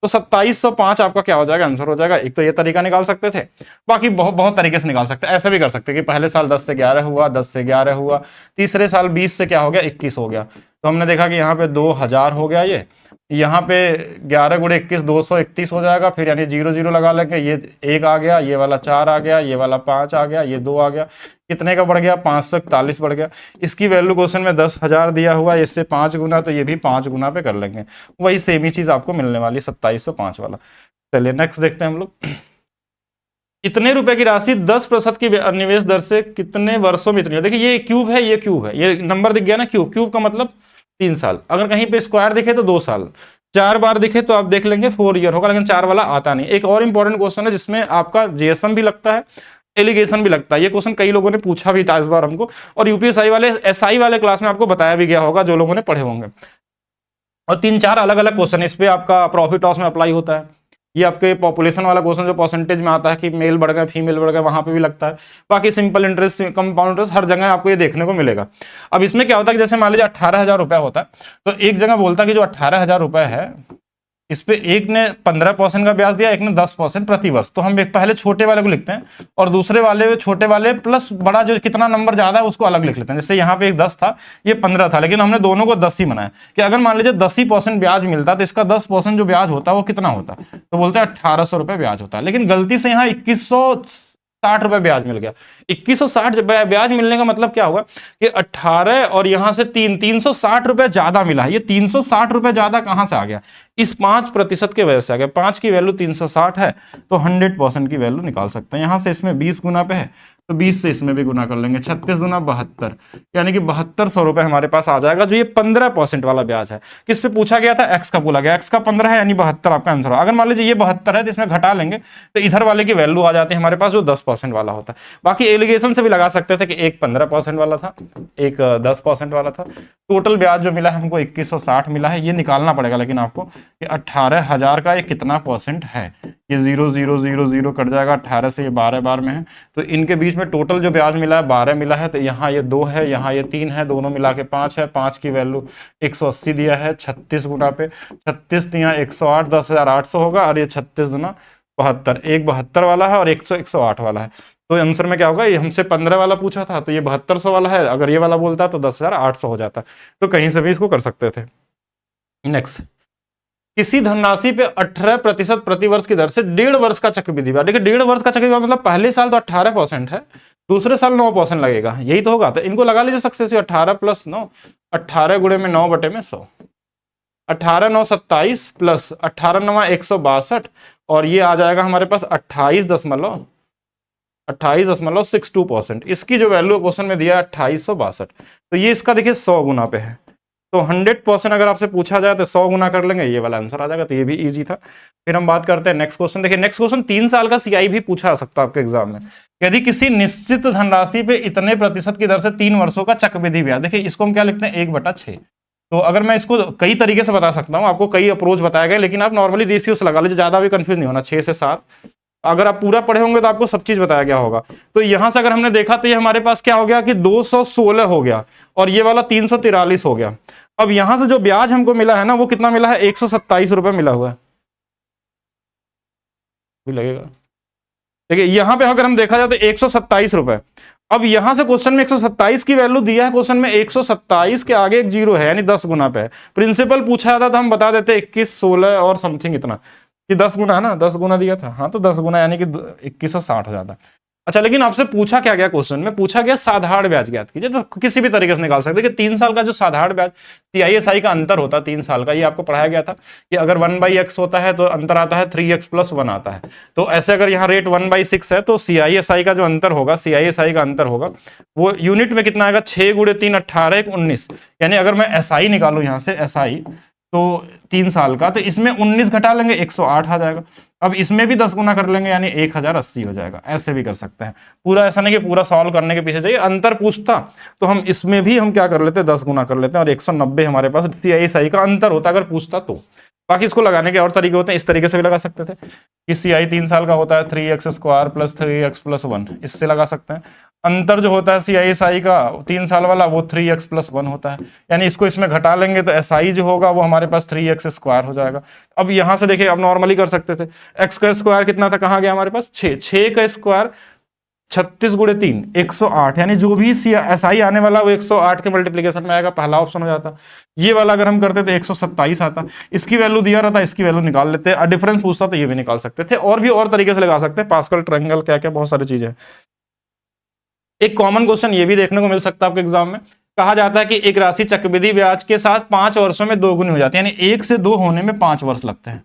तो 2705 आपका क्या हो जाएगा, आंसर हो जाएगा। एक तो ये तरीका निकाल सकते थे, बाकी बहुत तरीके से निकाल सकते हैं। ऐसे भी कर सकते हैं कि पहले साल 10 से 11 हुआ, 10 से 11 हुआ, तीसरे साल 20 से क्या हो गया 21 हो गया, तो हमने देखा कि यहाँ पे 2000 हो गया, ये यहाँ पे 11 गुणे 21 231 हो जाएगा, फिर यानी 0 0 लगा लेंगे, ये 1 आ गया, ये वाला 4 आ गया, ये वाला 5 आ गया, ये 2 आ गया, कितने का बढ़ गया 541 बढ़ गया। इसकी वैल्यू क्वेश्चन में 10,000 दिया हुआ है, इससे 5 गुना, तो ये भी 5 गुना पे कर लेंगे, वही सेम ही चीज आपको मिलने वाली 2705 वाला। चलिए नेक्स्ट देखते हैं हम लोग। इतने रुपए की राशि 10% की निवेश दर से कितने वर्षों में इतनी, देखिए ये क्यूब है, ये क्यूब है, ये नंबर दिख गया ना, क्यूब का मतलब 3 साल, अगर कहीं पे स्क्वायर दिखे तो 2 साल, 4 बार दिखे तो आप देख लेंगे 4 ईयर होगा, लेकिन 4 वाला आता नहीं। एक और इंपॉर्टेंट क्वेश्चन है जिसमें आपका जीएसएम भी लगता है, एलिगेशन भी लगता है, ये क्वेश्चन कई लोगों ने पूछा भी था इस बार हमको, और यूपीएसआई वाले एसआई वाले क्लास में आपको बताया भी गया होगा जो लोगों ने पढ़े होंगे। और 3-4 अलग अलग क्वेश्चन इस पे आपका प्रॉफिट लॉस में अप्लाई होता है। ये आपके पॉपुलेशन वाला क्वेश्चन जो परसेंटेज में आता है कि मेल बढ़ गए फीमेल बढ़ गए, वहां पे भी लगता है। बाकी सिंपल इंटरेस्ट, कंपाउंड इंटरेस्ट, हर जगह आपको ये देखने को मिलेगा। अब इसमें क्या होता है कि जैसे मान लीजिए 18,000 रुपया होता है, तो एक जगह बोलता है कि जो 18,000 रुपए है इस पे एक ने 15% का ब्याज दिया, एक ने 10% प्रति वर्ष, तो हम एक पहले छोटे वाले को लिखते हैं और दूसरे वाले छोटे वाले प्लस बड़ा जो कितना नंबर ज्यादा है उसको अलग लिख लेते हैं। जैसे यहाँ पे एक 10 था, ये 15 था, लेकिन हमने दोनों को 10 ही बनाया कि अगर मान लीजिए 10% ब्याज मिलता तो इसका 10% जो ब्याज होता है वो कितना होता, तो बोलते हैं 1800 रुपए ब्याज होता है। लेकिन गलती से यहाँ 2160 रुपए ब्याज मिल गया। 2160 ब्याज मिलने का मतलब क्या हुआ कि 18 और यहां से 360 रुपए ज्यादा मिला है। ये 360 रुपए ज्यादा कहां से आ गया, इस 5% के वजह से आ गया। 5 की वैल्यू 360 है तो 100% की वैल्यू निकाल सकते हैं। यहां से इसमें 20 गुना पे है तो 20 से इसमें भी गुना कर लेंगे, 36 दूना 72, यानी कि 7200 रुपए हमारे पास आ जाएगा, जो ये 15% वाला ब्याज है। किस पे पूछा गया था? एक्स का बोला गया, एक्स का 15 है यानी 72 आपका आंसर। अगर मान लीजिए ये 72 है तो इसमें घटा लेंगे तो इधर वाले की वैल्यू आ जाती है हमारे पास, जो 10% वाला होता है। बाकी एलिगेशन से भी लगा सकते थे कि एक 15% वाला था, एक 10% वाला था। टोटल ब्याज जो मिला है हमको 2160 मिला है, ये निकालना पड़ेगा लेकिन आपको कि 18,000 का ये कितना परसेंट है। ये 0 0 0 0 कट जाएगा, 18 से ये 12 बार में है, तो इनके बीच में टोटल जो ब्याज मिला है 12 मिला है। तो यहाँ ये 2 है, यहाँ ये 3 है, दोनों मिला के 5 है। 5 की वैल्यू 180 दिया है, 36 गुना पे 36 दिया 108, 10,800 होगा। और ये 36 गुना 72, एक 72 वाला है और 108 वाला है। तो आंसर में क्या होगा, ये हमसे 15 वाला पूछा था तो ये 7200 वाला है, अगर ये वाला बोलता तो 10,800 हो जाता। तो कहीं से भी इसको कर सकते थे। नेक्स्ट, किसी धनराशि पे 18% प्रति वर्ष की दर से 1.5 वर्ष का चक्रवृद्धि ब्याज। देखिए 1.5 वर्ष का चक्रवृद्धि मतलब पहले साल तो 18% है, दूसरे साल 9% लगेगा, यही तो होगा। तो इनको लगा लीजिए सक्सेसिव, 18 + 9, 18 गुणे में 9/100, 18 9 27 प्लस 18 9 162, और ये आ जाएगा हमारे पास 28.62%। इसकी जो वैल्यू क्वेश्चन में दिया है 2862, तो ये इसका देखिए 100 गुना पे है। तो 100% अगर आपसे पूछा जाए तो 100 गुना कर लेंगे, ये वाला आंसर आ जाएगा। तो ये भी इजी था। फिर हम बात करते हैं नेक्स्ट क्वेश्चन। देखिए नेक्स्ट क्वेश्चन 3 साल का सीआई भी पूछा जा सकता है आपके एग्जाम में। यदि किसी निश्चित धनराशि पे इतने प्रतिशत की दर से 3 वर्षों का चक्रवृद्धि ब्याज, देखिए इसको हम क्या लिखते हैं, 1/6। तो अगर मैं इसको कई तरीके से बता सकता हूँ, आपको कई अप्रोच बताया गया, लेकिन आप नॉर्मली रेशियोस लगा लीजिए, ज्यादा भी कंफ्यूज नहीं होना। 6 से 7 अगर आप पूरा पढ़े होंगे तो आपको सब चीज बताया गया होगा। तो यहां से अगर हमने देखा तो ये हमारे पास क्या हो गया कि 216 हो गया, और ये वाला 343 हो गया। अब यहां से जो ब्याज हमको मिला है ना, वो कितना मिला है, 127 रुपए मिला हुआ है। भी लगेगा, देखिए यहां पे अगर हम देखा जाए तो 127 रुपए। अब यहां से क्वेश्चन में 127 की वैल्यू दिया है, क्वेश्चन में 127 के आगे एक जीरो है, यानी 10 गुना पे है। प्रिंसिपल पूछा जाता तो हम बता देते 21 16 और समथिंग इतना, कि 10 गुना है ना, 10 गुना दिया था, हाँ तो 10 गुना यानी कि 2160 हो जाता। अच्छा, लेकिन आपसे पूछा क्या गया, क्वेश्चन में पूछा गया साधारण ब्याज ज्ञात कीजिए। तो किसी भी तरीके से निकाल सकते हैं कि 3 साल का जो साधारण ब्याज सीआईएसआई का अंतर होता है 3 साल का, ये आपको पढ़ाया गया था कि अगर 1/x होता है तो अंतर आता है 3x + 1 आता है। तो ऐसे अगर यहाँ रेट 1/6 है तो सीआईएसआई का जो अंतर होगा, सीआईएसआई का अंतर होगा वो यूनिट में कितना आएगा, 6 × 3 18 1 19। यानी अगर मैं एसआई निकालू यहाँ से, एसआई तो 3 साल का, तो इसमें 19 घटा लेंगे 108 आ जाएगा। अब इसमें भी 10 गुना कर लेंगे यानी 1080 हो जाएगा। ऐसे भी कर सकते हैं, पूरा ऐसा नहीं कि पूरा सॉल्व करने के पीछे जाइए। अंतर पूछता तो हम इसमें भी हम क्या कर लेते हैं, 10 गुना कर लेते हैं, और 190 हमारे पास सीआई का अंतर होता अगर पूछता तो। बाकी इसको लगाने के और तरीके होते हैं, इस तरीके से भी लगा सकते थे कि सीआई 3 साल का होता है 3x² + 3x + 1, इससे लगा सकते हैं। अंतर जो होता है सीआईएसआई का 3 साल वाला वो 3x + 1 होता है, यानी इसको इसमें घटा लेंगे तो एसआई जो होगा वो हमारे पास 3x² हो जाएगा। अब यहां से देखिए, अब नॉर्मली कर सकते थे, x का स्क्वायर कितना था, कहाँ गया हमारे पास 6, 6 का स्क्वायर 36 × 3 108, यानी जो भी एसआई आने वाला वो 108 के मल्टीप्लीकेशन में आएगा, पहला ऑप्शन हो जाता। ये वाला अगर हम करते तो 127 आता, इसकी वैल्यू दिया रहता, इसकी वैल्यू निकाल लेते, डिफरेंस पूछता तो ये भी निकाल सकते थे। और भी और तरीके से लगा सकते हैं, पास्कल ट्रायंगल क्या क्या बहुत सारी चीजें। एक कॉमन क्वेश्चन ये भी देखने को मिल सकता है आपके एग्जाम में, कहा जाता है कि एक राशि चक्रवृद्धि ब्याज के साथ 5 वर्षों में 2 गुनी हो जाती है, यानी 1 से 2 होने में 5 वर्ष लगते हैं।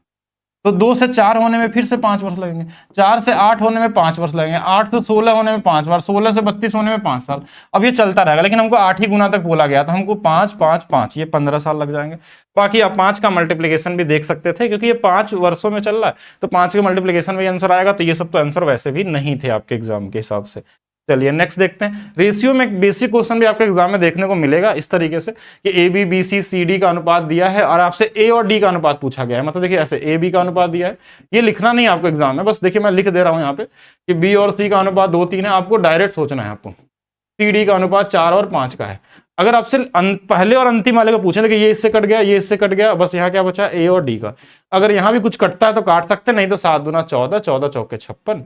तो 2 से 4 होने में फिर से 5 वर्ष लगेंगे, 4 से 8 होने में 5 वर्ष लगेंगे, 8 से 16 होने में 5 बार, 16 से 32 होने में 5 साल। अब ये चलता रहेगा, लेकिन हमको 8 ही गुना तक बोला गया, तो हमको 5 5 5 ये 15 साल लग जाएंगे। बाकी आप 5 का मल्टीप्लीकेशन भी देख सकते थे, क्योंकि ये 5 वर्षों में चल रहा है, तो 5 के मल्टीप्लीकेशन में आंसर आएगा। तो ये सब तो आंसर वैसे भी नहीं थे आपके एग्जाम के हिसाब से। चलिए नेक्स्ट देखते हैं। रेशियो में एक बेसिक क्वेश्चन भी आपके एग्जाम में देखने को मिलेगा इस तरीके से कि A B B C C D का अनुपात दिया है और आपसे ए और डी का अनुपात पूछा गया है। मतलब देखिए ऐसे ए बी का अनुपात दिया है, ये लिखना नहीं है आपको एग्जाम में, बस देखिए मैं लिख दे रहा हूं यहाँ पे कि बी और सी का अनुपात 2 3 है, आपको डायरेक्ट सोचना है। आपको सी डी का अनुपात 4 और 5 का है। अगर आपसे पहले और अंतिम वाले को पूछे देखिए ये इससे कट गया, ये इससे कट गया, बस यहाँ क्या बचा, ए और डी का। अगर यहाँ भी कुछ कटता है तो काट सकते, नहीं तो 7 दूना 14, 14 चौके 56,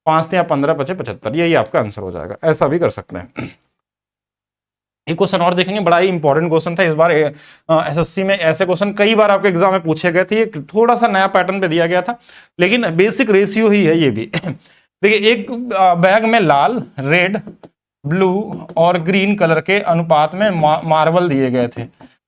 5 या 15 5 75, यही आपका आंसर हो जाएगा। ऐसा भी कर सकते हैं। एक क्वेश्चन और देखेंगे, बड़ा ही इंपॉर्टेंट क्वेश्चन था इस बार एसएससी में। ऐसे क्वेश्चन कई बार आपके एग्जाम में पूछे गए थे, ये थोड़ा सा नया पैटर्न पे दिया गया था, लेकिन बेसिक रेशियो ही है ये भी। देखिए एक बैग में लाल, रेड, ब्लू और ग्रीन कलर के अनुपात में मार्बल दिए गए थे।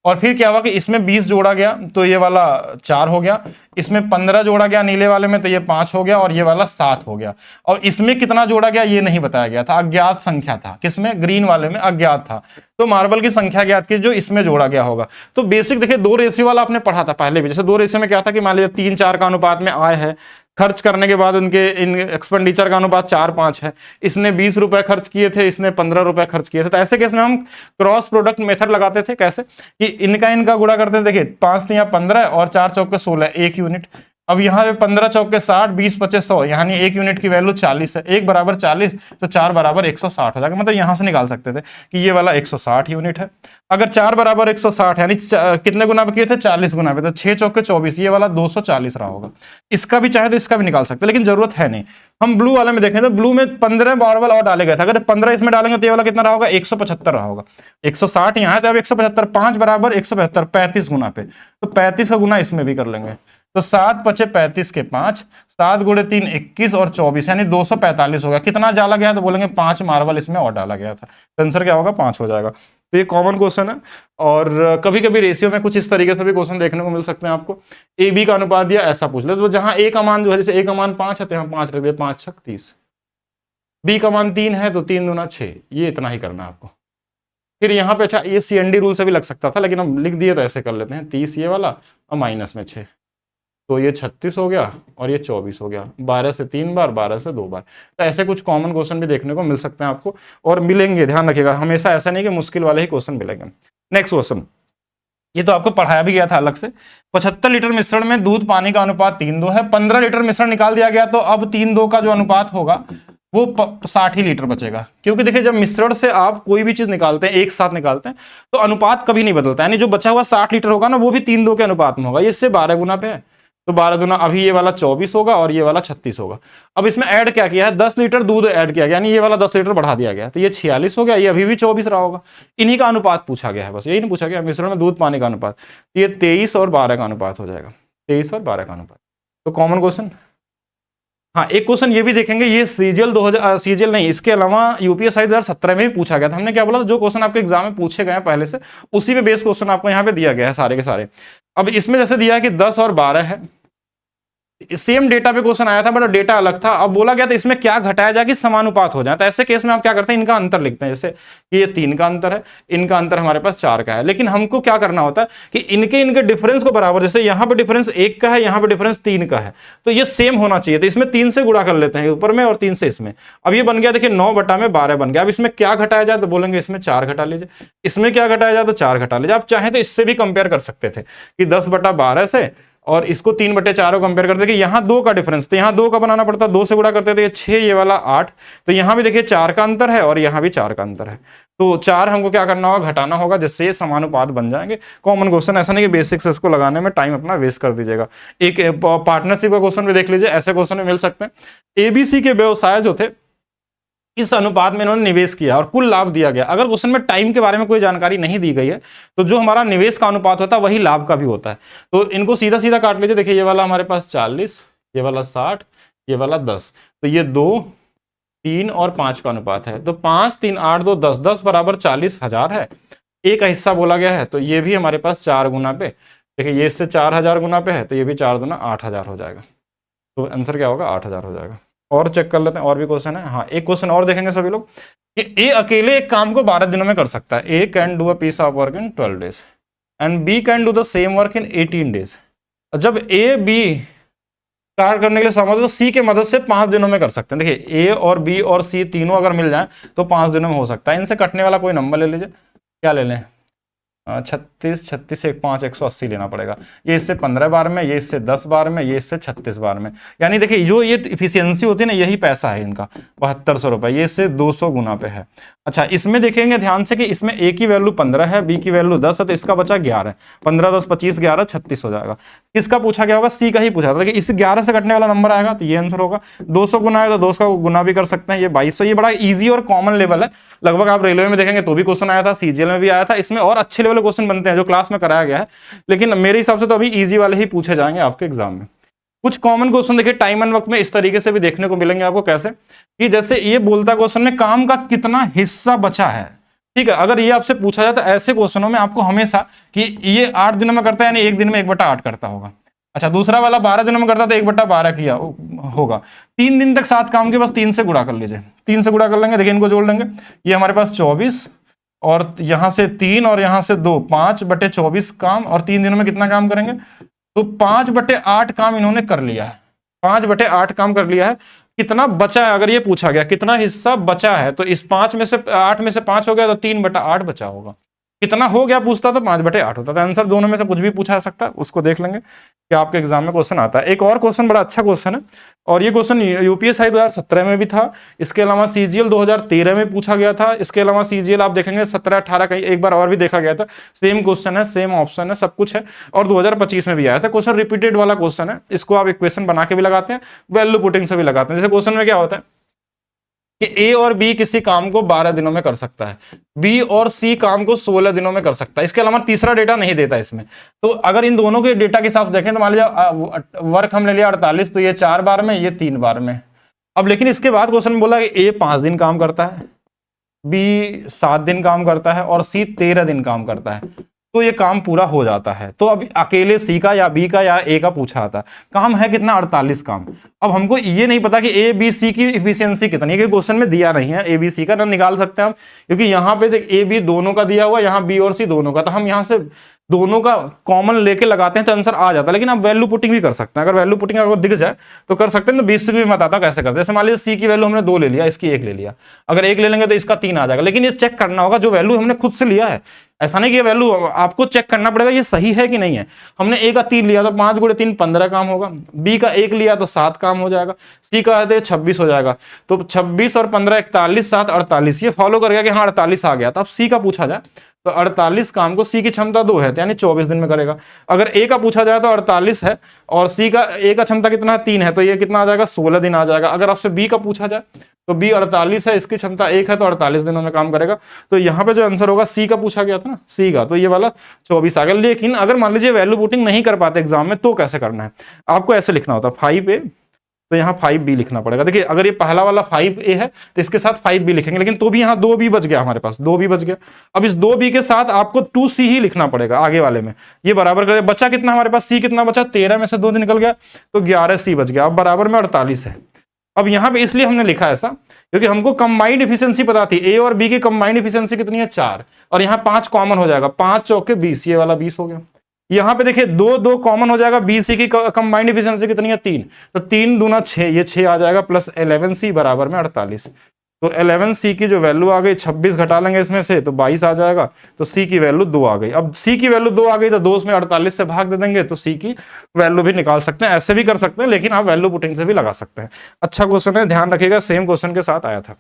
और फिर क्या हुआ कि इसमें 20 जोड़ा गया तो ये वाला 4 हो गया, इसमें 15 जोड़ा गया नीले वाले में तो ये 5 हो गया, और ये वाला 7 हो गया। और इसमें कितना जोड़ा गया ये नहीं बताया गया था, अज्ञात संख्या था, किसमें, ग्रीन वाले में अज्ञात था। तो मार्बल की संख्या ज्ञात की जो इसमें जोड़ा गया होगा। तो बेसिक देखिए 2 रेशियो वाला आपने पढ़ा था पहले भी, जैसे 2 रेशियो में क्या था कि मान लीजिए 3-4 का अनुपात में आय है, खर्च करने के बाद उनके इन एक्सपेंडिचर का अनुपात 4-5 है, इसने 20 रुपए खर्च किए थे, इसने 15 रुपए खर्च किए थे। तो ऐसे केस में हम क्रॉस प्रोडक्ट मेथड लगाते थे, कैसे कि इनका गुणा करते थे। देखिए 5 3 15 और 4 चौके 16, 1 यूनिट। अब यहाँ पे 15 चौके 60, 20 25 100, यानी 1 यूनिट की वैल्यू 40 है, 1 बराबर 40 तो 4 बराबर 160 हो जाएगा। मतलब यहां से निकाल सकते थे कि ये वाला 160 यूनिट है। अगर 4 बराबर 160 यानी कितने गुना पे किए थे, 40 गुना पे, तो 6 चौके 24, ये वाला 240 रहा होगा। इसका भी चाहे तो इसका भी निकाल सकते, लेकिन जरूरत है नहीं। हम ब्लू वाले में देखें तो ब्लू में 15 मार्बल और डाले गए थे, अगर 15 इसमें डालेंगे तो ये वाला कितना रहा होगा, 175 रहा होगा। 160 यहाँ है तो अब 175, 5 बराबर 175, 35 गुना पे, तो 35 का गुना इसमें भी कर लेंगे। तो 7 पचे 35 के 5, 7 गुणे 3 21 और 24 यानी 245 हो गया। कितना डाला गया तो बोलेंगे 5 मार्बल इसमें और डाला गया था। आंसर क्या होगा, 5 हो जाएगा। तो ये कॉमन क्वेश्चन है। और कभी कभी रेशियो में कुछ इस तरीके से भी क्वेश्चन देखने को मिल सकते हैं आपको। ए बी का अनुपात दिया, ऐसा पूछ ले तो जहां ए का मान जो है, जैसे ए का मान 5 है तो यहाँ 5 रख दिया, 5 छक 30। बी का मान 3 है तो 3 दूना 6, ये इतना ही करना है आपको। फिर यहाँ पे अच्छा ये CND रूल से भी लग सकता था, लेकिन हम लिख दिए तो ऐसे कर लेते हैं, 30 ये वाला और माइनस में 6, तो ये 36 हो गया और ये 24 हो गया। 12 से 3 बार, 12 से 2 बार। तो ऐसे कुछ कॉमन क्वेश्चन भी देखने को मिल सकते हैं आपको, और मिलेंगे, ध्यान रखिएगा, हमेशा ऐसा नहीं कि मुश्किल वाले ही क्वेश्चन मिलेंगे। नेक्स्ट क्वेश्चन, ये तो आपको पढ़ाया भी गया था अलग से। 75 लीटर मिश्रण में दूध पानी का अनुपात 3:2 है, 15 लीटर मिश्रण निकाल दिया गया, तो अब 3:2 का जो अनुपात होगा वो 60 ही लीटर बचेगा। क्योंकि देखिए जब मिश्रण से आप कोई भी चीज निकालते हैं, एक साथ निकालते हैं, तो अनुपात कभी नहीं बदलता, यानी जो बचा हुआ 60 लीटर होगा ना, वो भी 3:2 के अनुपात में होगा। ये इससे 12 गुना पे है, तो 12 गुना, अभी ये वाला 24 होगा और ये वाला 36 होगा। अब इसमें ऐड क्या किया है, 10 लीटर दूध ऐड किया गया, यानी ये वाला 10 लीटर बढ़ा दिया गया, तो ये 46 हो गया, ये अभी भी 24 रहा होगा। इन्हीं का अनुपात पूछा गया है, बस यही नहीं पूछा गया मिश्रण में दूध पानी का अनुपात। ये 23 और 12 का अनुपात हो जाएगा, 23 और 12 का अनुपात। तो कॉमन क्वेश्चन। हाँ, एक क्वेश्चन ये भी देखेंगे, ये सीजीएल नहीं, इसके अलावा यूपीएससी 2017 में भी पूछा गया था। हमने क्या बोला था, जो क्वेश्चन आपके एग्जाम में पूछे गए हैं पहले से, उसी पे बेस क्वेश्चन आपको यहाँ पे दिया गया है सारे के सारे। अब इसमें जैसे दिया है कि 10 और 12 है, सेम डेटा पे क्वेश्चन आया था बट डेटा अलग था। अब बोला गया था इसमें क्या घटाया जाए कि समानुपात हो जाए, तो ऐसे केस में आप क्या करते हैं, इनका अंतर लिखते हैं। जैसे ये 3 का अंतर है, इनका अंतर हमारे पास 4 का है, लेकिन हमको क्या करना होता है कि इनके डिफरेंस को बराबर, जैसे यहाँ पे डिफरेंस 1 का है, यहाँ पे डिफरेंस 3 का है, तो ये सेम होना चाहिए। तो इसमें 3 से गुणा कर लेते हैं ऊपर में और 3 से इसमें। अब ये बन गया, देखिए 9/12 बन गया। अब इसमें क्या घटाया जाए तो बोलेंगे इसमें 4 घटा लीजिए, इसमें क्या घटाया जाए तो 4 घटा लीजिए। आप चाहें तो इससे भी कंपेयर कर सकते थे कि 10/12 से और इसको 3/4 कंपेयर करते कि यहाँ 2 का डिफरेंस, तो यहाँ 2 का बनाना पड़ता, 2 से गुणा करते तो ये 6, ये वाला 8, तो यहाँ भी देखिए 4 का अंतर है और यहाँ भी 4 का अंतर है, तो 4 हमको क्या करना होगा, घटाना होगा, जिससे ये समानुपात बन जाएंगे। कॉमन क्वेश्चन, ऐसा नहीं कि बेसिक्स इसको लगाने में टाइम अपना वेस्ट कर दीजिएगा। एक पार्टनरशिप का क्वेश्चन भी देख लीजिए, ऐसे क्वेश्चन भी मिल सकते हैं। ABC के व्यवसाय जो थे, इस अनुपात में इन्होंने निवेश किया और कुल लाभ दिया गया। अगर क्वेश्चन में टाइम के बारे में कोई जानकारी नहीं दी गई है, तो जो हमारा निवेश का अनुपात होता है वही लाभ का भी होता है। तो इनको सीधा सीधा काट लीजिए। देखिए ये वाला हमारे पास 40, ये वाला 60, ये वाला 10, तो ये 2, 3 और 5 का अनुपात है। तो 5 3 8 2 10, 10 बराबर 40,000 है। एक का हिस्सा बोला गया है, तो ये भी हमारे पास 4 गुना पे, देखिए ये इससे 4000 गुना पे है, तो ये भी 4 गुना 8000 हो जाएगा। तो आंसर क्या होगा, 8000 हो जाएगा। और चेक कर लेते हैं, और भी क्वेश्चन है। हाँ, एक क्वेश्चन और देखेंगे सभी लोग कि ए अकेले एक काम को 12 दिनों में कर सकता है। A can do a piece of work in 12 days and B can do the same work in 18 days. जब ए बी कार्य करने के लिए सहमत है तो सी के मदद से 5 दिनों में कर सकते हैं। देखिए ए और बी और सी तीनों अगर मिल जाए तो 5 दिनों में हो सकता है। इनसे कटने वाला कोई नंबर ले लीजिए, क्या ले लें, 36 से 5 180 लेना पड़ेगा। ये इससे 15 बार में, ये इससे 10 बार में, ये इससे 36 बार में। यानी देखिए जो ये इफिशियंसी होती है ना, यही पैसा है इनका 7200 रुपये। ये इससे 200 गुना पे है। अच्छा, इसमें देखेंगे ध्यान से कि इसमें ए की वैल्यू 15 है, बी की वैल्यू 10 है, तो इसका बचा 11। 15 10 25 11 36 हो जाएगा। किसका पूछा गया होगा, सी का ही पूछा था। देखिए इस 11 से कटने वाला नंबर आएगा तो ये आंसर होगा। 200 गुना है तो 200 का गुना भी कर सकते हैं, ये 2200। ये बड़ा इजी और कॉमन लेवल है, लगभग आप रेलवे में देखेंगे तो भी क्वेश्चन आया था, सीजीएल में भी आया था। इसमें और अच्छे लेवल क्वेश्चन बनते हैं जो क्लास में कराया गया है, लेकिन मेरे हिसाब से तो अभी ईजी वाले ही पूछे जाएंगे आपके एग्जाम में। कुछ कॉमन क्वेश्चन देखिए टाइम एंड वर्क में इस तरीके से भी देखने को मिलेंगे आपको। कैसे कि जैसे ये बोलता क्वेश्चन में काम का कितना हिस्सा बचा है, ठीक है। अगर ये आपसे पूछा जाए तो ऐसे क्वेश्चनों में आपको हमेशा कि ये 8 दिनों में करता है, यानी एक दिन में 1/8 करता होगा। अच्छा, दूसरा वाला 12 दिनों में करता तो 1/12 किया होगा। 3 दिन तक 7 काम के, बस 3 से गुणा कर लीजिए, 3 से गुणा कर लेंगे, देखिए इनको जोड़ लेंगे, ये हमारे पास 24 और यहाँ से 3 और यहाँ से 2, 5/24 काम, और 3 दिनों में कितना काम करेंगे, तो 5/8 काम इन्होंने कर लिया है, 5/8 काम कर लिया है। कितना बचा है, अगर ये पूछा गया कितना हिस्सा बचा है, तो इस 5 में से 8 में से 5 हो गया तो 3/8 बचा होगा। कितना हो गया पूछता तो 5/8 होता। तो आंसर दोनों में से कुछ भी पूछा जा सकता है, उसको देख लेंगे कि आपके एग्जाम में क्वेश्चन आता है। एक और क्वेश्चन बड़ा अच्छा क्वेश्चन है, और ये क्वेश्चन यूपीएससी 2017 में भी था, इसके अलावा सीजीएल 2013 में पूछा गया था, इसके अलावा सीजीएल आप देखेंगे 17-18 कहीं एक बार और भी देखा गया था। सेम क्वेश्चन है, सेम ऑप्शन है, सब कुछ है, और 2025 में भी आया था। क्वेश्चन रिपीटेड वाला क्वेश्चन है, इसको आप इक्वेशन बना के भी लगाते हैं, वैल्यू पुटिंग से भी लगाते हैं। जैसे क्वेश्चन में क्या होता है कि ए और बी किसी काम को 12 दिनों में कर सकता है, बी और सी काम को 16 दिनों में कर सकता है, इसके अलावा तीसरा डेटा नहीं देता इसमें। तो अगर इन दोनों के डेटा के हिसाब से देखें तो मान लीजिए वर्क हमने लिया 48, तो ये 4 बार में, ये 3 बार में। अब लेकिन इसके बाद क्वेश्चन बोला कि ए 5 दिन काम करता है, बी 7 दिन काम करता है और सी 13 दिन काम करता है, तो ये काम पूरा हो जाता है। तो अब अकेले सी का या बी का या ए का पूछा आता है, काम है कितना, 48 काम। अब हमको ये नहीं पता कि ए बी सी की इफिशियंसी कितनी है, क्योंकि क्वेश्चन में दिया नहीं है। ए बी सी का ना निकाल सकते हैं हम, क्योंकि यहाँ पे देख ए बी दोनों का दिया हुआ, यहाँ बी और सी दोनों का, तो हम यहाँ से दोनों का कॉमन लेके लगाते हैं तो आंसर आ जाता है। लेकिन आप वैल्यू पुटिंग भी कर सकते हैं, अगर वैल्यू पुटिंग अगर दिख जाए तो कर सकते हैं। तो बेसिक भी मैं बताता हूं कैसे करते हैं। जैसे मान लीजिए सी की वैल्यू हमने 2 ले लिया, इसकी 1 ले लिया, अगर 1 ले लेंगे तो इसका 3 आ जाएगा। लेकिन ये चेक करना होगा जो वैल्यू हमने खुद से लिया है, ऐसा नहीं कि वैल्यू आपको चेक करना पड़ेगा ये सही है कि नहीं है। हमने ए का 3 लिया तो 5 × 3 15 काम होगा, बी का 1 लिया तो 7 काम हो जाएगा, सी का है तो 26 हो जाएगा। तो 26 और 15 41, 7 48, ये फॉलो कर गया कि हाँ 48 आ गया। तो अब सी का पूछा जाए तो 48 काम को, सी की क्षमता 2 है, यानी 24 दिन में करेगा। अगर ए का पूछा जाए तो 48 है और सी का ए का क्षमता कितना है, 3 है, तो ये कितना आ जाएगा, 16 दिन आ जाएगा। अगर आपसे बी का पूछा जाए तो बी 48 है, इसकी क्षमता 1 है, तो 48 दिनों में काम करेगा। तो यहाँ पे जो आंसर होगा, सी का पूछा गया था ना, सी का, तो ये वाला 24 आ गया। लेकिन अगर मान लीजिए वैल्यू पुटिंग नहीं कर पाते एग्जाम में, तो कैसे करना है, आपको ऐसे लिखना होता है 5A, तो यहाँ 5B लिखना पड़ेगा। देखिए अगर ये पहला वाला 5A है तो इसके साथ 5B लिखेंगे, लेकिन तो भी यहाँ 2B बच गया, हमारे पास 2B बच गया। अब इस 2B के साथ आपको 2C ही लिखना पड़ेगा आगे वाले में। ये बराबर कर, बचा कितना हमारे पास, C कितना बचा, 13 में से 2 निकल गया तो 11C बच गया। अब बराबर में 48 है। अब यहाँ पे इसलिए हमने लिखा ऐसा क्योंकि हमको कंबाइंड एफिशिएंसी पता थी, ए और बी की कंबाइंड एफिशिएंसी कितनी है, 4, और यहाँ 5 कॉमन हो जाएगा, 5 चौके 20, ये वाला 20 हो गया। यहाँ पे देखिए 2 कॉमन हो जाएगा, बी सी की कंबाइंड एफिशिएंसी कितनी है, 3, तो 3 दूना 6, ये 6 आ जाएगा, प्लस 11C बराबर में 48। तो 11C की जो वैल्यू आ गई, 26 घटा लेंगे इसमें से तो 22 आ जाएगा, तो C की वैल्यू 2 आ गई। अब C की वैल्यू 2 आ गई तो 2 में 48 से भाग दे देंगे तो C की वैल्यू भी निकाल सकते हैं, ऐसे भी कर सकते हैं, लेकिन आप वैल्यू पुटिंग से भी लगा सकते हैं। अच्छा क्वेश्चन है, ध्यान रखिएगा, सेम क्वेश्चन के साथ आया था।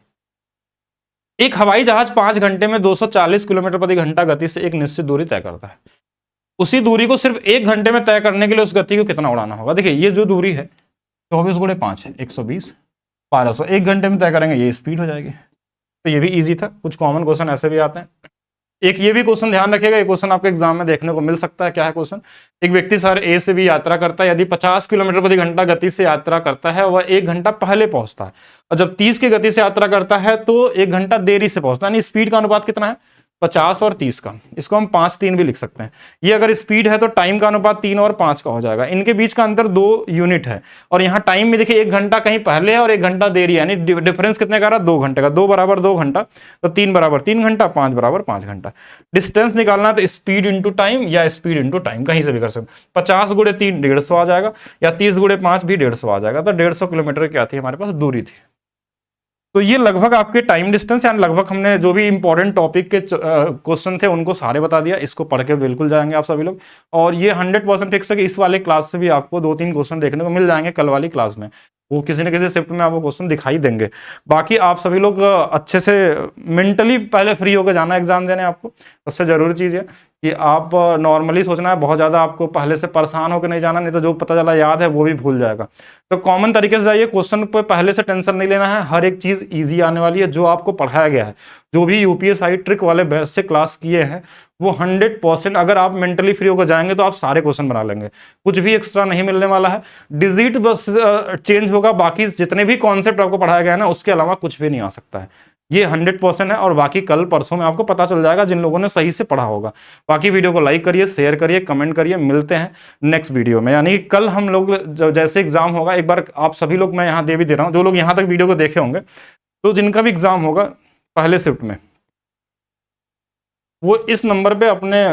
एक हवाई जहाज 5 घंटे में 240 किलोमीटर प्रति घंटा गति से एक निश्चित दूरी तय करता है। उसी दूरी को सिर्फ 1 घंटे में तय करने के लिए उस गति को कितना उड़ाना होगा। देखिए ये जो दूरी है 24 × 5 है 120, 1200, 1 घंटे में तय करेंगे, ये स्पीड हो जाएगी। तो ये भी इजी था, कुछ कॉमन क्वेश्चन ऐसे भी आते हैं। एक ये भी क्वेश्चन ध्यान रखिएगा, ये क्वेश्चन आपके एग्जाम में देखने को मिल सकता है। क्या है क्वेश्चन, एक व्यक्ति शहर ए से भी यात्रा करता है, यदि 50 किलोमीटर प्रति घंटा गति से यात्रा करता है वह 1 घंटा पहले पहुंचता है, और जब 30 की गति से यात्रा करता है तो 1 घंटा देरी से पहुंचता है। यानी स्पीड का अनुपात कितना है, 50 और 30 का। इसको हम 5-3 भी लिख सकते हैं। ये अगर स्पीड है तो टाइम का अनुपात 3 और 5 का हो जाएगा। इनके बीच का अंतर 2 यूनिट है, और यहाँ टाइम में देखिए 1 घंटा कहीं पहले है और 1 घंटा देरी है, यानी डिफरेंस कितने का रहा, 2 घंटे का। 2 बराबर 2 घंटा, तो 3 बराबर 3 घंटा, 5 बराबर 5 घंटा। डिस्टेंस निकालना तो स्पीड इंटू टाइम या स्पीड इंटू टाइम, कहीं से भी कर सकते। 50 × 3 150 आ जाएगा, या 30 × 5 भी 150 आ जाएगा। तो 150 किलोमीटर क्या थी हमारे पास दूरी थी। तो ये लगभग आपके टाइम डिस्टेंस, यानी लगभग हमने जो भी इंपॉर्टेंट टॉपिक के क्वेश्चन थे उनको सारे बता दिया। इसको पढ़ के बिल्कुल जाएंगे आप सभी लोग, और ये 100% फिक्स है कि इस वाले क्लास से भी आपको 2-3 क्वेश्चन देखने को मिल जाएंगे कल वाली क्लास में। वो किसी न किसी शिफ्ट में आपको क्वेश्चन दिखाई देंगे। बाकी आप सभी लोग अच्छे से मेंटली पहले फ्री होकर जाना एग्जाम देने। आपको सबसे जरूरी चीज़ है कि आप नॉर्मली सोचना है, बहुत ज़्यादा आपको पहले से परेशान होकर नहीं जाना, नहीं तो जो पता चला याद है वो भी भूल जाएगा। तो कॉमन तरीके से जाइए, क्वेश्चन पे पहले से टेंशन नहीं लेना है, हर एक चीज़ इजी आने वाली है। जो आपको पढ़ाया गया है, जो भी यूपीएससी ट्रिक वाले बैच से क्लास किए हैं, वो 100% अगर आप मेंटली फ्री होकर जाएंगे तो आप सारे क्वेश्चन बना लेंगे। कुछ भी एक्स्ट्रा नहीं मिलने वाला है, डिजिट बस चेंज होगा, बाकी जितने भी कॉन्सेप्ट आपको पढ़ाया गया है ना, उसके अलावा कुछ भी नहीं आ सकता है। ये 100% है, और बाकी कल परसों में आपको पता चल जाएगा जिन लोगों ने सही से पढ़ा होगा। बाकी वीडियो को लाइक करिए, शेयर करिए, कमेंट करिए। मिलते हैं नेक्स्ट वीडियो में, यानी कि कल हम लोग जैसे एग्जाम होगा, एक बार आप सभी लोग, मैं यहाँ दे भी दे रहा हूँ, जो लोग यहाँ तक वीडियो को देखे होंगे, तो जिनका भी एग्जाम होगा पहले शिफ्ट में, वो इस नंबर पे अपने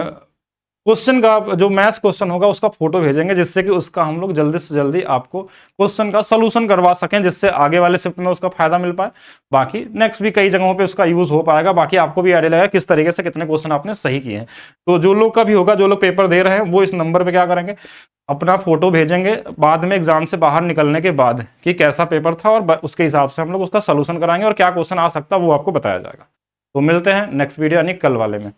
क्वेश्चन का जो मैथ्स क्वेश्चन होगा उसका फोटो भेजेंगे, जिससे कि उसका हम लोग जल्दी से जल्दी आपको क्वेश्चन का सलूशन करवा सकें, जिससे आगे वाले शिफ्ट में उसका फायदा मिल पाए। बाकी नेक्स्ट भी कई जगहों पे उसका यूज हो पाएगा। बाकी आपको भी आइडिया लगेगा किस तरीके से कितने क्वेश्चन आपने सही किए हैं। तो जो लोग का भी होगा, जो लोग पेपर दे रहे हैं, वो इस नंबर पर क्या करेंगे, अपना फोटो भेजेंगे बाद में एग्जाम से बाहर निकलने के बाद कि कैसा पेपर था, और उसके हिसाब से हम लोग उसका सलूशन कराएंगे और क्या क्वेश्चन आ सकता है वो आपको बताया जाएगा। तो मिलते हैं नेक्स्ट वीडियो यानी कल वाले में।